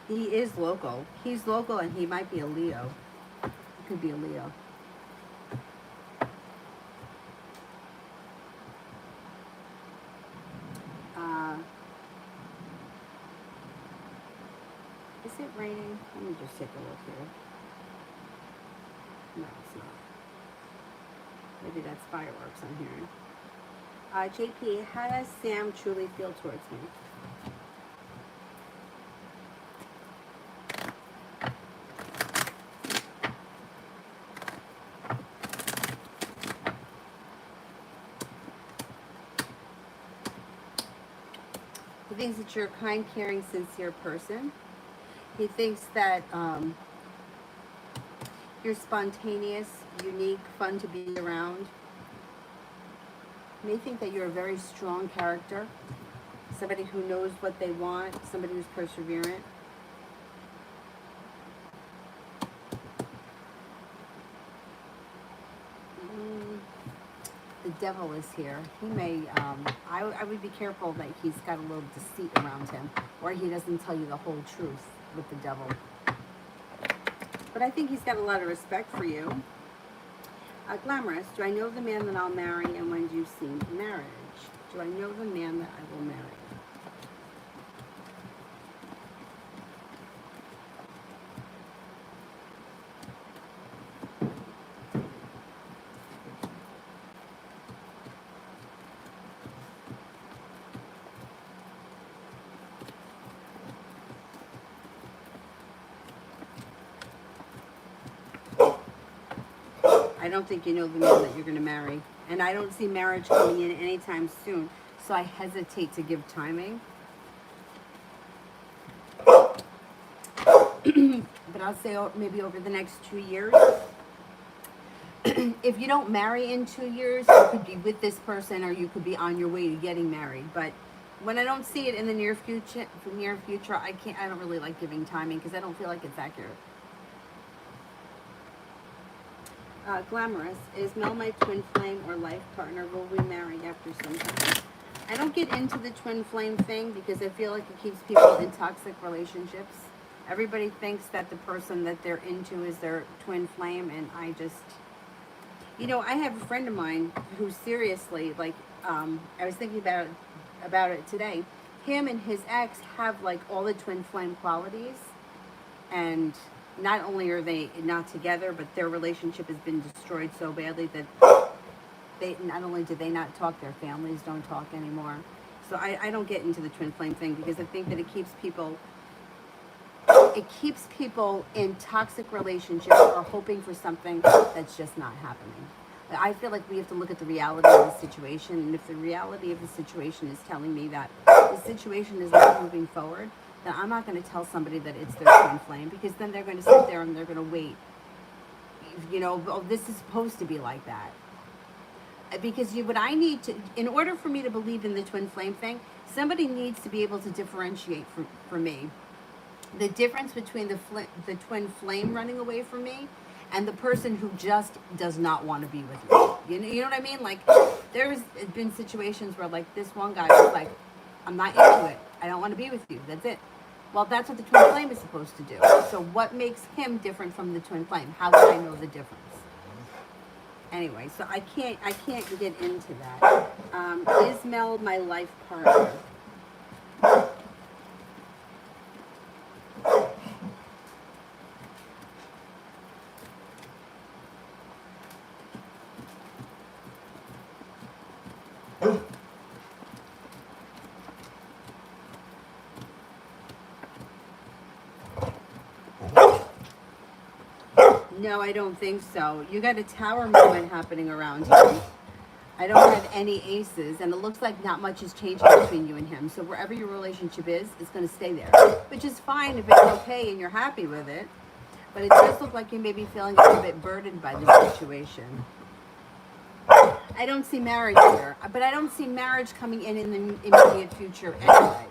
He is local. He's local, and he might be a Leo. He could be a Leo. Is it raining? Let me just take a look here. No, it's not. Maybe that's fireworks I'm hearing. JP, how does Sam truly feel towards me? He thinks that you're a kind, caring, sincere person. He thinks that you're spontaneous, unique, fun to be around. He may think that you're a very strong character, somebody who knows what they want, somebody who's perseverant. The devil is here. He may, I would be careful that he's got a little deceit around him, or he doesn't tell you the whole truth with the devil. But I think he's got a lot of respect for you. Glamorous, do I know the man that I'll marry, and when do you see marriage? Do I know the man that I will marry? I don't think you know the man that you're going to marry. And I don't see marriage coming in anytime soon. So I hesitate to give timing. But I'll say maybe over the next 2 years. If you don't marry in 2 years, you could be with this person, or you could be on your way to getting married. But When I don't see it in the near future, I don't really like giving timing because I don't feel like it's accurate. Glamorous. Is Mel my twin flame or life partner? Will we marry after some time? I don't get into the twin flame thing because I feel like it keeps people in toxic relationships. Everybody thinks that the person that they're into is their twin flame, and I just, I have a friend of mine who seriously, like, I was thinking about it today. Him and his ex have like all the twin flame qualities, and not only are they not together, but their relationship has been destroyed so badly that they not only do they not talk, their families don't talk anymore. So I don't get into the twin flame thing because I think that it keeps people in toxic relationships or hoping for something that's just not happening. I feel like we have to look at the reality of the situation, and if the reality of the situation is telling me that the situation is not moving forward, then I'm not going to tell somebody that it's their twin flame, because then they're going to sit there and they're going to wait. Oh, this is supposed to be like that. Because what I need to, in order for me to believe in the twin flame thing, somebody needs to be able to differentiate for me the difference between the twin flame running away from me and the person who just does not want to be with me. You know what I mean? Like, there's been situations where, like, this one guy was like, I'm not into it. I don't want to be with you. That's it. Well, that's what the twin flame is supposed to do. So what makes him different from the twin flame? How would I know the difference? Anyway, so I can't get into that. Is Mel my life partner? No, I don't think so. You got a tower movement happening around here. I don't have any aces, and it looks like not much is changing between you and him. So wherever your relationship is, it's going to stay there, which is fine if it's okay and you're happy with it. But it does look like you may be feeling a little bit burdened by the situation. I don't see marriage here, but I don't see marriage coming in the immediate future anyway.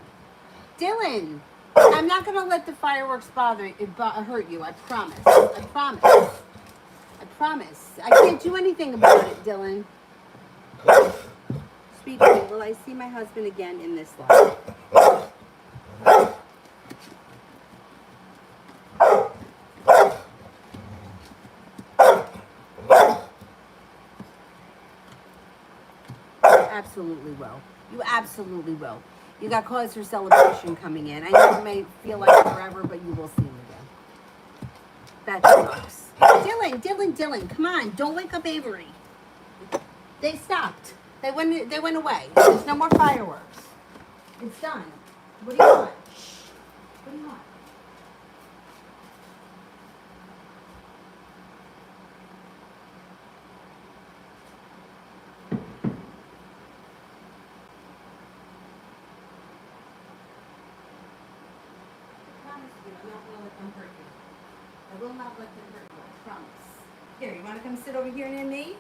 Dylan, I'm not going to let the fireworks hurt you. I promise. I promise. I promise. I can't do anything about it, Dylan. Sweet me, will I see my husband again in this life? You absolutely will. You absolutely will. You got cause for celebration coming in. I know it may feel like forever, but you will see him again. That sucks. Dylan, come on. Don't wake up Avery. They stopped. They went away. There's no more fireworks. It's done. What do you want? What do you want? I promise you, I'm not going to let them hurt you. I will not let them hurt you. I promise. Here, you want to come sit over here near me?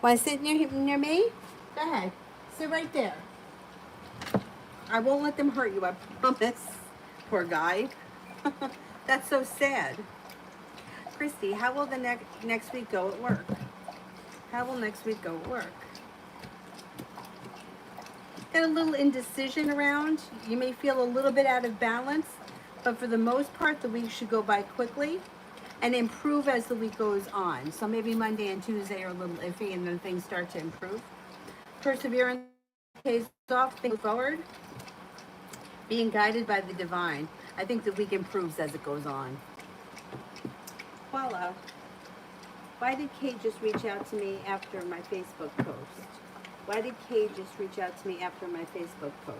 Want to sit near me? Go ahead. Sit right there. I won't let them hurt you, I promise. Poor guy. That's so sad. Christy, how will the next week go at work? How will next week go at work? Got a little indecision around. You may feel a little bit out of balance, but for the most part, the week should go by quickly and improve as the week goes on. So maybe Monday and Tuesday are a little iffy, and then things start to improve. Perseverance pays off, think forward. Being guided by the divine. I think the week improves as it goes on. Voila. Why did Kate just reach out to me after my Facebook post? Why did Kate just reach out to me after my Facebook post?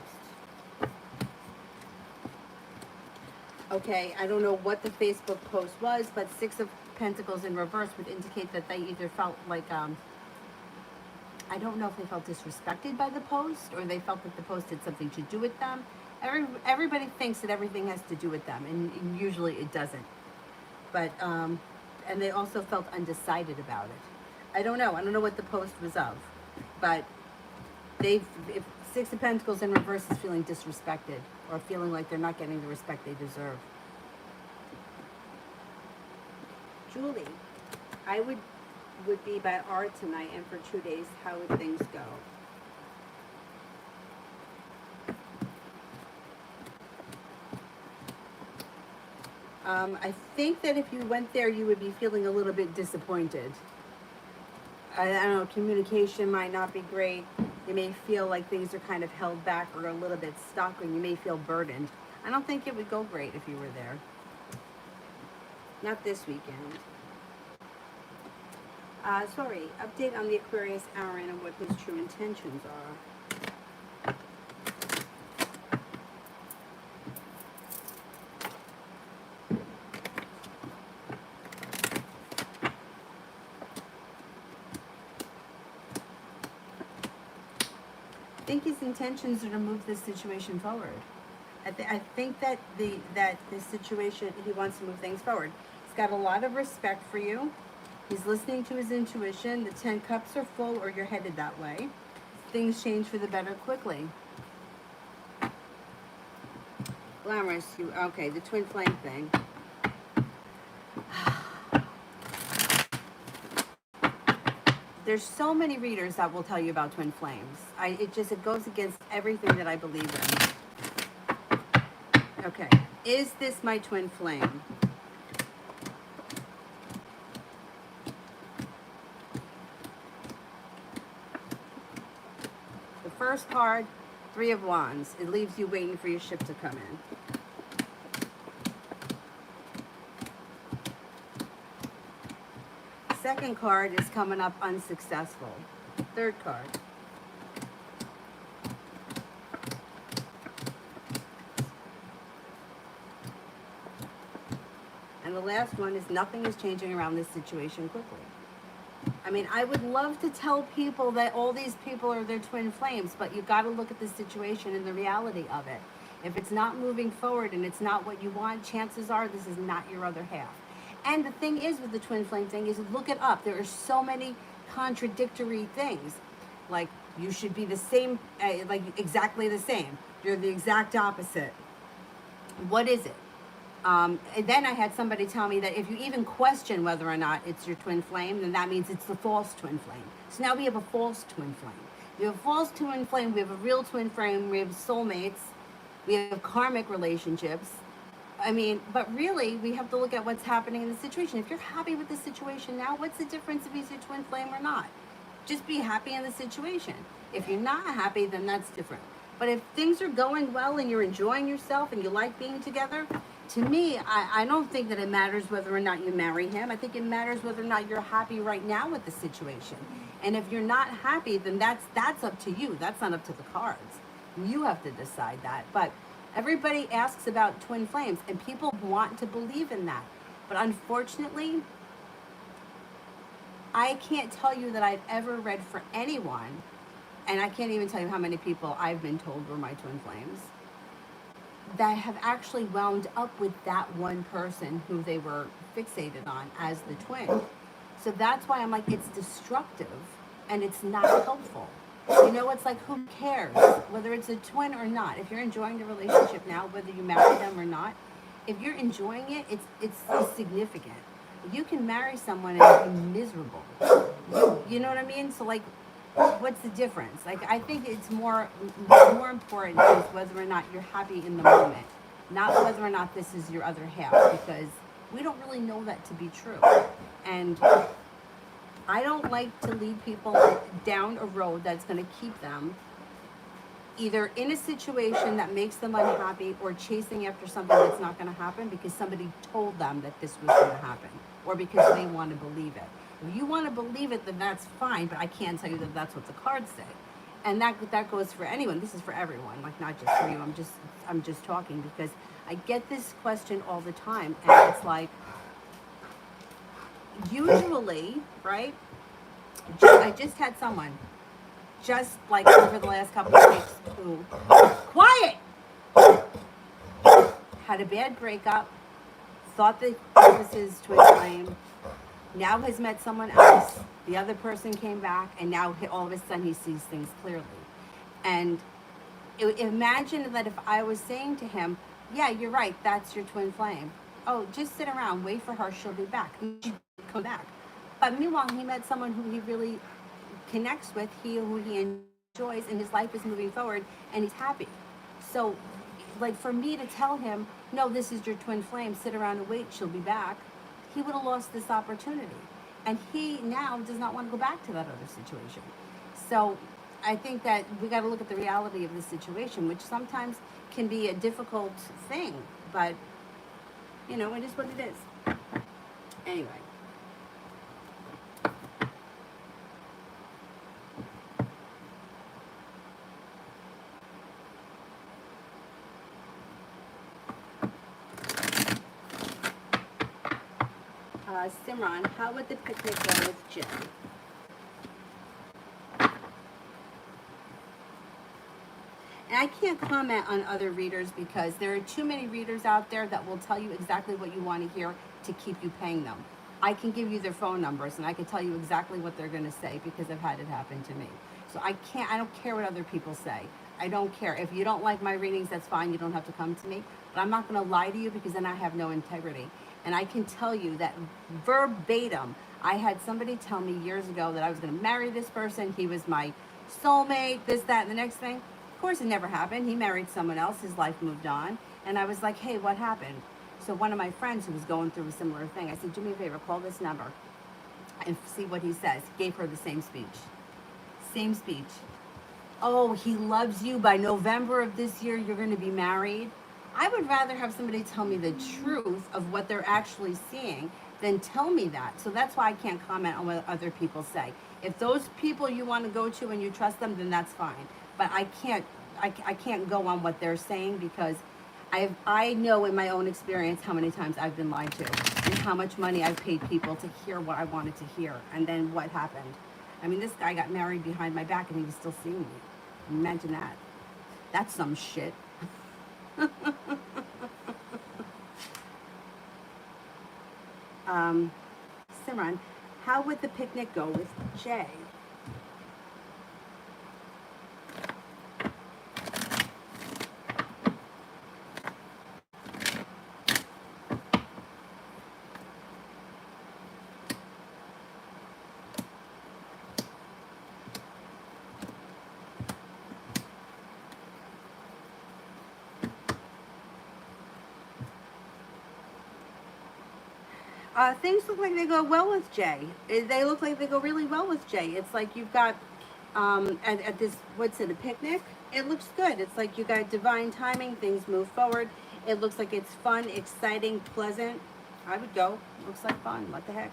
Okay, I don't know what the Facebook post was, but Six of Pentacles in reverse would indicate that they either felt like, I don't know if they felt disrespected by the post, or they felt that the post had something to do with them. Everybody thinks that everything has to do with them, and usually it doesn't. But, and they also felt undecided about it. I don't know what the post was of, but if Six of Pentacles in reverse is feeling disrespected or feeling like they're not getting the respect they deserve. Julie, I would be by art tonight, and for 2 days, how would things go? I think that if you went there, you would be feeling a little bit disappointed. I don't know, communication might not be great. You may feel like things are kind of held back or a little bit stuck, and you may feel burdened. I don't think it would go great if you were there. Not this weekend. Sorry, update on the Aquarius Aaron and what his true intentions are. I think his intentions are to move this situation forward. I think that this situation, he wants to move things forward. He's got a lot of respect for you. He's listening to his intuition. The 10 cups are full, or you're headed that way. Things change for the better quickly. Glamorous, okay, the twin flame thing. There's so many readers that will tell you about twin flames. It goes against everything that I believe in. Okay, is this my twin flame? The first card, 3 of Wands. It leaves you waiting for your ship to come in. Second card is coming up unsuccessful. Third card. And the last one is nothing is changing around this situation quickly. I mean, I would love to tell people that all these people are their twin flames, but you've got to look at the situation and the reality of it. If it's not moving forward and it's not what you want, chances are this is not your other half. And the thing is with the twin flame thing is, look it up. There are so many contradictory things. Like, you should be the same, like exactly the same. You're the exact opposite. What is it? And then I had somebody tell me that if you even question whether or not it's your twin flame, then that means it's the false twin flame. So now we have a false twin flame. We have a false twin flame. We have a real twin flame. We have soulmates. We have karmic relationships. I mean, but really, we have to look at what's happening in the situation. If you're happy with the situation now, what's the difference if he's your twin flame or not? Just be happy in the situation. If you're not happy, then that's different. But if things are going well and you're enjoying yourself and you like being together, to me, I don't think that it matters whether or not you marry him. I think it matters whether or not you're happy right now with the situation. And if you're not happy, then that's up to you. That's not up to the cards. You have to decide that. But everybody asks about twin flames, and people want to believe in that. But unfortunately, I can't tell you that I've ever read for anyone, and I can't even tell you how many people I've been told were my twin flames, that have actually wound up with that one person who they were fixated on as the twin. So that's why I'm like, it's destructive and it's not helpful. You know, it's like, who cares whether it's a twin or not? If you're enjoying the relationship now, whether you marry them or not, if you're enjoying it, it's significant. You can marry someone and be miserable. You know what I mean? So like, what's the difference? Like, I think it's more important is whether or not you're happy in the moment, not whether or not this is your other half, because we don't really know that to be true. And I don't like to lead people down a road that's going to keep them either in a situation that makes them unhappy or chasing after something that's not going to happen because somebody told them that this was going to happen, or because they want to believe it. If you want to believe it, then that's fine, but I can't tell you that that's what the cards say. And that goes for anyone. This is for everyone, like not just for you. I'm just talking because I get this question all the time, and it's like, usually, right? I just had someone, just like over the last couple of weeks, who, quiet, had a bad breakup, thought that it was his twin flame, now has met someone else, the other person came back, and now all of a sudden he sees things clearly. And imagine that if I was saying to him, yeah, you're right, that's your twin flame. Oh, just sit around, wait for her, she'll be back. She did come back. But meanwhile, he met someone who he really connects with, who he enjoys, and his life is moving forward, and he's happy. So, like, for me to tell him, no, this is your twin flame, sit around and wait, she'll be back, he would have lost this opportunity. And he now does not want to go back to that other situation. So I think that we got to look at the reality of the situation, which sometimes can be a difficult thing, but you know, it is what it is. Anyway. Simran, how would the picnic go with Jim? And I can't comment on other readers because there are too many readers out there that will tell you exactly what you want to hear to keep you paying them. I can give you their phone numbers and I can tell you exactly what they're going to say because I've had it happen to me. So I don't care what other people say. I don't care. If you don't like my readings, that's fine. You don't have to come to me. But I'm not going to lie to you because then I have no integrity. And I can tell you that verbatim, I had somebody tell me years ago that I was going to marry this person. He was my soulmate, this, that, and the next thing. Of course, it never happened. He married someone else. His life moved on. And I was like, hey, what happened? So one of my friends who was going through a similar thing, I said, do me a favor, call this number and see what he says. He gave her the same speech. Same speech. Oh, he loves you. By November of this year, you're going to be married. I would rather have somebody tell me the truth of what they're actually seeing than tell me that. So that's why I can't comment on what other people say. If those people you want to go to and you trust them, then that's fine. But I can't go on what they're saying because I know in my own experience how many times I've been lied to and how much money I've paid people to hear what I wanted to hear. And then what happened? I mean, this guy got married behind my back and he was still seeing me. Imagine that. That's some shit. Simran, how would the picnic go with Jay? Things look like they go well with Jay. They look like they go really well with Jay. It's like you've got at this, what's it, a picnic? It looks good. It's like you got divine timing. Things move forward. It looks like it's fun, exciting, pleasant. I would go. Looks like fun. What the heck?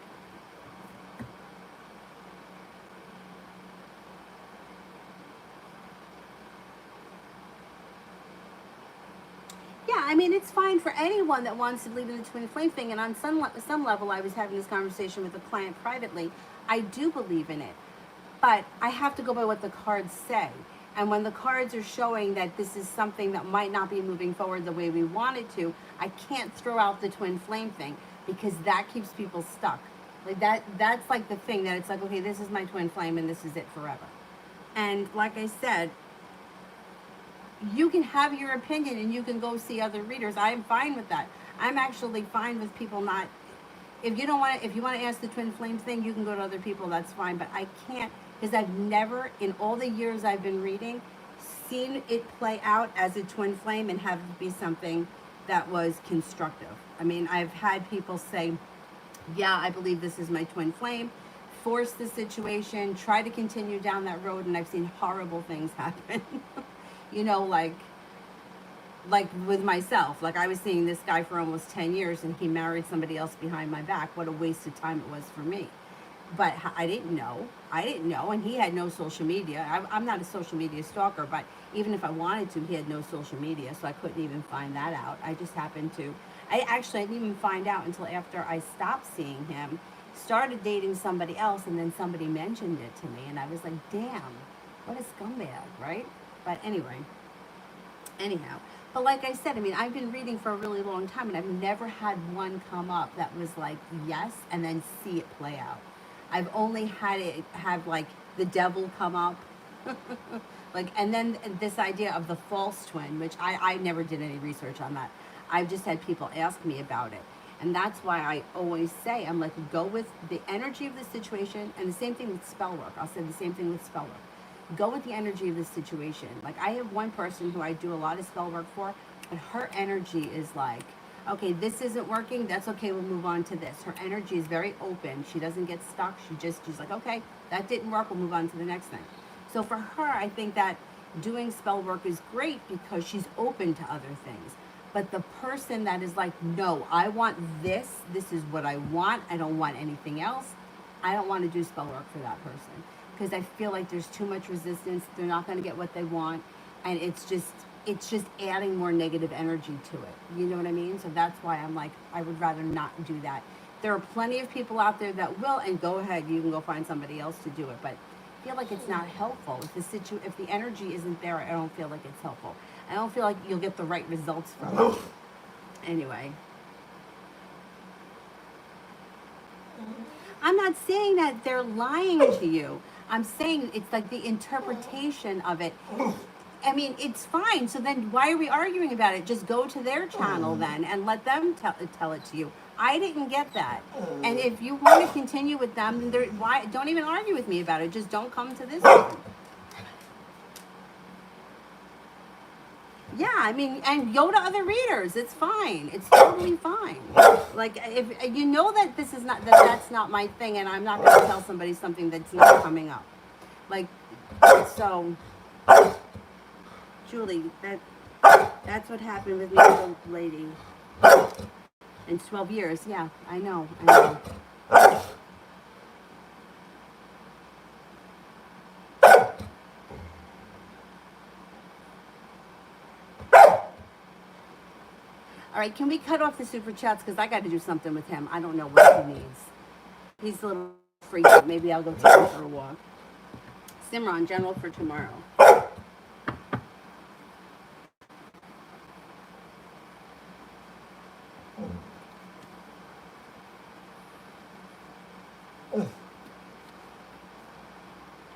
Yeah, I mean, it's fine for anyone that wants to believe in the twin flame thing. And on some level, I was having this conversation with a client privately. I do believe in it, but I have to go by what the cards say. And when the cards are showing that this is something that might not be moving forward the way we want it to, I can't throw out the twin flame thing because that keeps people stuck. Like that's like the thing that it's like, okay, this is my twin flame and this is it forever. And like I said, you can have your opinion and you can go see other readers. I am fine with that. I'm actually fine with people not, if you don't want to, if you want to ask the twin flame thing, you can go to other people, that's fine. But I can't, because I've never, in all the years I've been reading, seen it play out as a twin flame and have it be something that was constructive. I mean, I've had people say, yeah, I believe this is my twin flame, force the situation, try to continue down that road, and I've seen horrible things happen. You know, like with myself, like I was seeing this guy for almost 10 years and he married somebody else behind my back. What a waste of time it was for me. But I didn't know. And he had no social media. I'm not a social media stalker, but even if I wanted to, he had no social media, so I couldn't even find that out. I just happened to, I didn't even find out until after I stopped seeing him, started dating somebody else, and then somebody mentioned it to me, and I was like, damn, what a scumbag, right? But anyhow. But like I said, I mean, I've been reading for a really long time, and I've never had one come up that was like, yes, and then see it play out. I've only had it have like the devil come up, Like, and then this idea of the false twin, which I never did any research on that. I've just had people ask me about it. And that's why I always say, I'm like, go with the energy of the situation. And the same thing with spell work. I'll say the same thing with spell work. Go with the energy of the situation. Like, I have one person who I do a lot of spell work for, and her energy is like, okay, this isn't working. That's okay. We'll move on to this. Her energy is very open. She doesn't get stuck. She's like, okay, that didn't work. We'll move on to the next thing. So for her, I think that doing spell work is great because she's open to other things. But the person that is like, no, I want this. This is what I want. I don't want anything else. I don't want to do spell work for that person because I feel like there's too much resistance. They're not going to get what they want, and it's just adding more negative energy to it. You know what I mean? So that's why I'm like, I would rather not do that. There are plenty of people out there that will, and go ahead, you can go find somebody else to do it. But I feel like it's not helpful. If the energy isn't there, I don't feel like it's helpful. I don't feel like you'll get the right results from it. Anyway. I'm not saying that they're lying to you. I'm saying it's like the interpretation of it. I mean, it's fine. So then why are we arguing about it? Just go to their channel then and let them tell it to you. I didn't get that. And if you want to continue with them, why don't even argue with me about it. Just don't come to this one. Yeah, I mean, and go to other readers. It's fine. It's totally fine. Like, if you know that this is not that's not my thing, and I'm not going to tell somebody something that's not coming up. Like, so, Julie, that's what happened with me, little lady. In 12 years, yeah, I know. All right, can we cut off the super chats? Because I got to do something with him. I don't know what he needs. He's a little freaky. Maybe I'll go take him for a walk. Simran, general for tomorrow.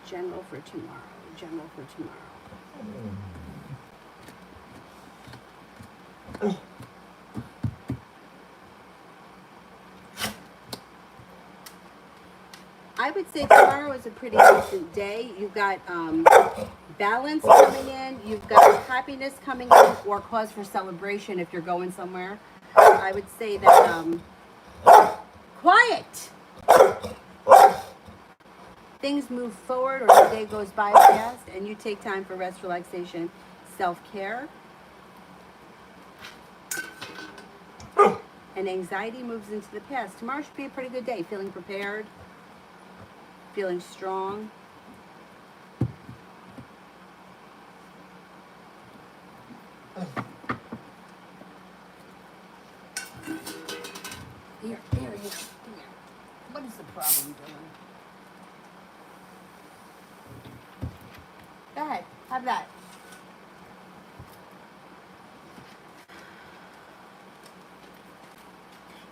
General for tomorrow. General for tomorrow. I would say tomorrow is a pretty decent day. You've got balance coming in. You've got happiness coming in, or cause for celebration if you're going somewhere. I would say that quiet. Things move forward, or the day goes by fast, and you take time for rest, relaxation, self-care. And anxiety moves into the past. Tomorrow should be a pretty good day. Feeling prepared, feeling strong. Here he is. Here. What is the problem, Dylan? Go ahead, have that.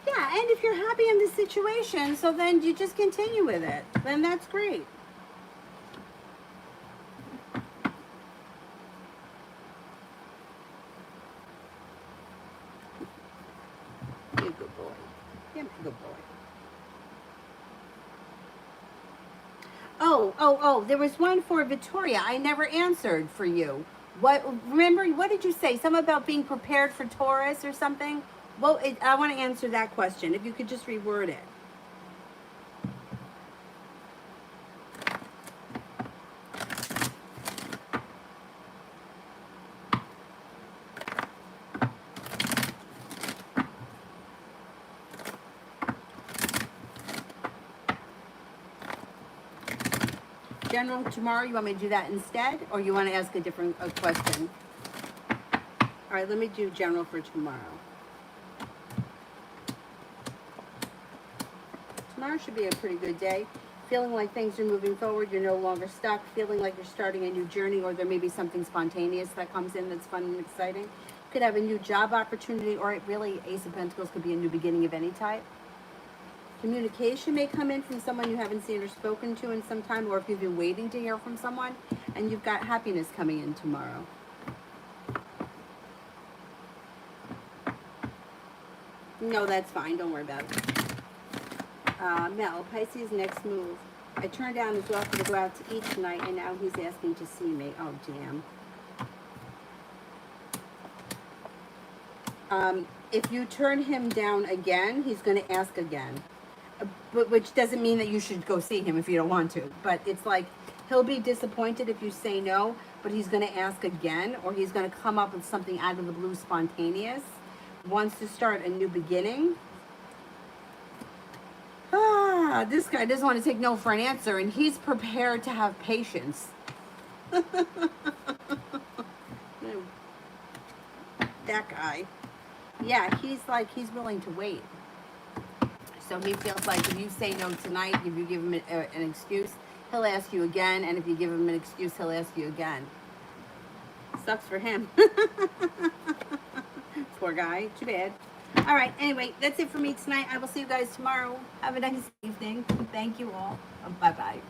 Yeah, and if you're happy in the situation, so then you just continue with it. Then that's great. You're a good boy. You're a good boy. Oh, there was one for Victoria. I never answered for you. Remember, what did you say? Something about being prepared for Taurus or something? Well, I want to answer that question. If you could just reword it. General, tomorrow, you want me to do that instead? Or you want to ask a different question? All right, let me do general for tomorrow. Tomorrow should be a pretty good day. Feeling like things are moving forward, you're no longer stuck. Feeling like you're starting a new journey, or there may be something spontaneous that comes in that's fun and exciting. Could have a new job opportunity, or it really, Ace of Pentacles could be a new beginning of any type. Communication may come in from someone you haven't seen or spoken to in some time, or if you've been waiting to hear from someone, and you've got happiness coming in tomorrow. No, that's fine. Don't worry about it. Mel, Pisces next move. I turned down his offer to go out to eat tonight, and now he's asking to see me. Oh, damn. If you turn him down again, he's going to ask again. But which doesn't mean that you should go see him if you don't want to. But it's like he'll be disappointed if you say no, but he's going to ask again, or he's going to come up with something out of the blue spontaneous. Wants to start a new beginning. This guy doesn't want to take no for an answer, and he's prepared to have patience. That guy. Yeah, he's willing to wait. So he feels like if you say no tonight, if you give him an excuse, he'll ask you again, and if you give him an excuse, he'll ask you again. Sucks for him. Poor guy. Too bad. All right. Anyway, that's it for me tonight. I will see you guys tomorrow. Have a nice evening. Thank you all. Bye-bye.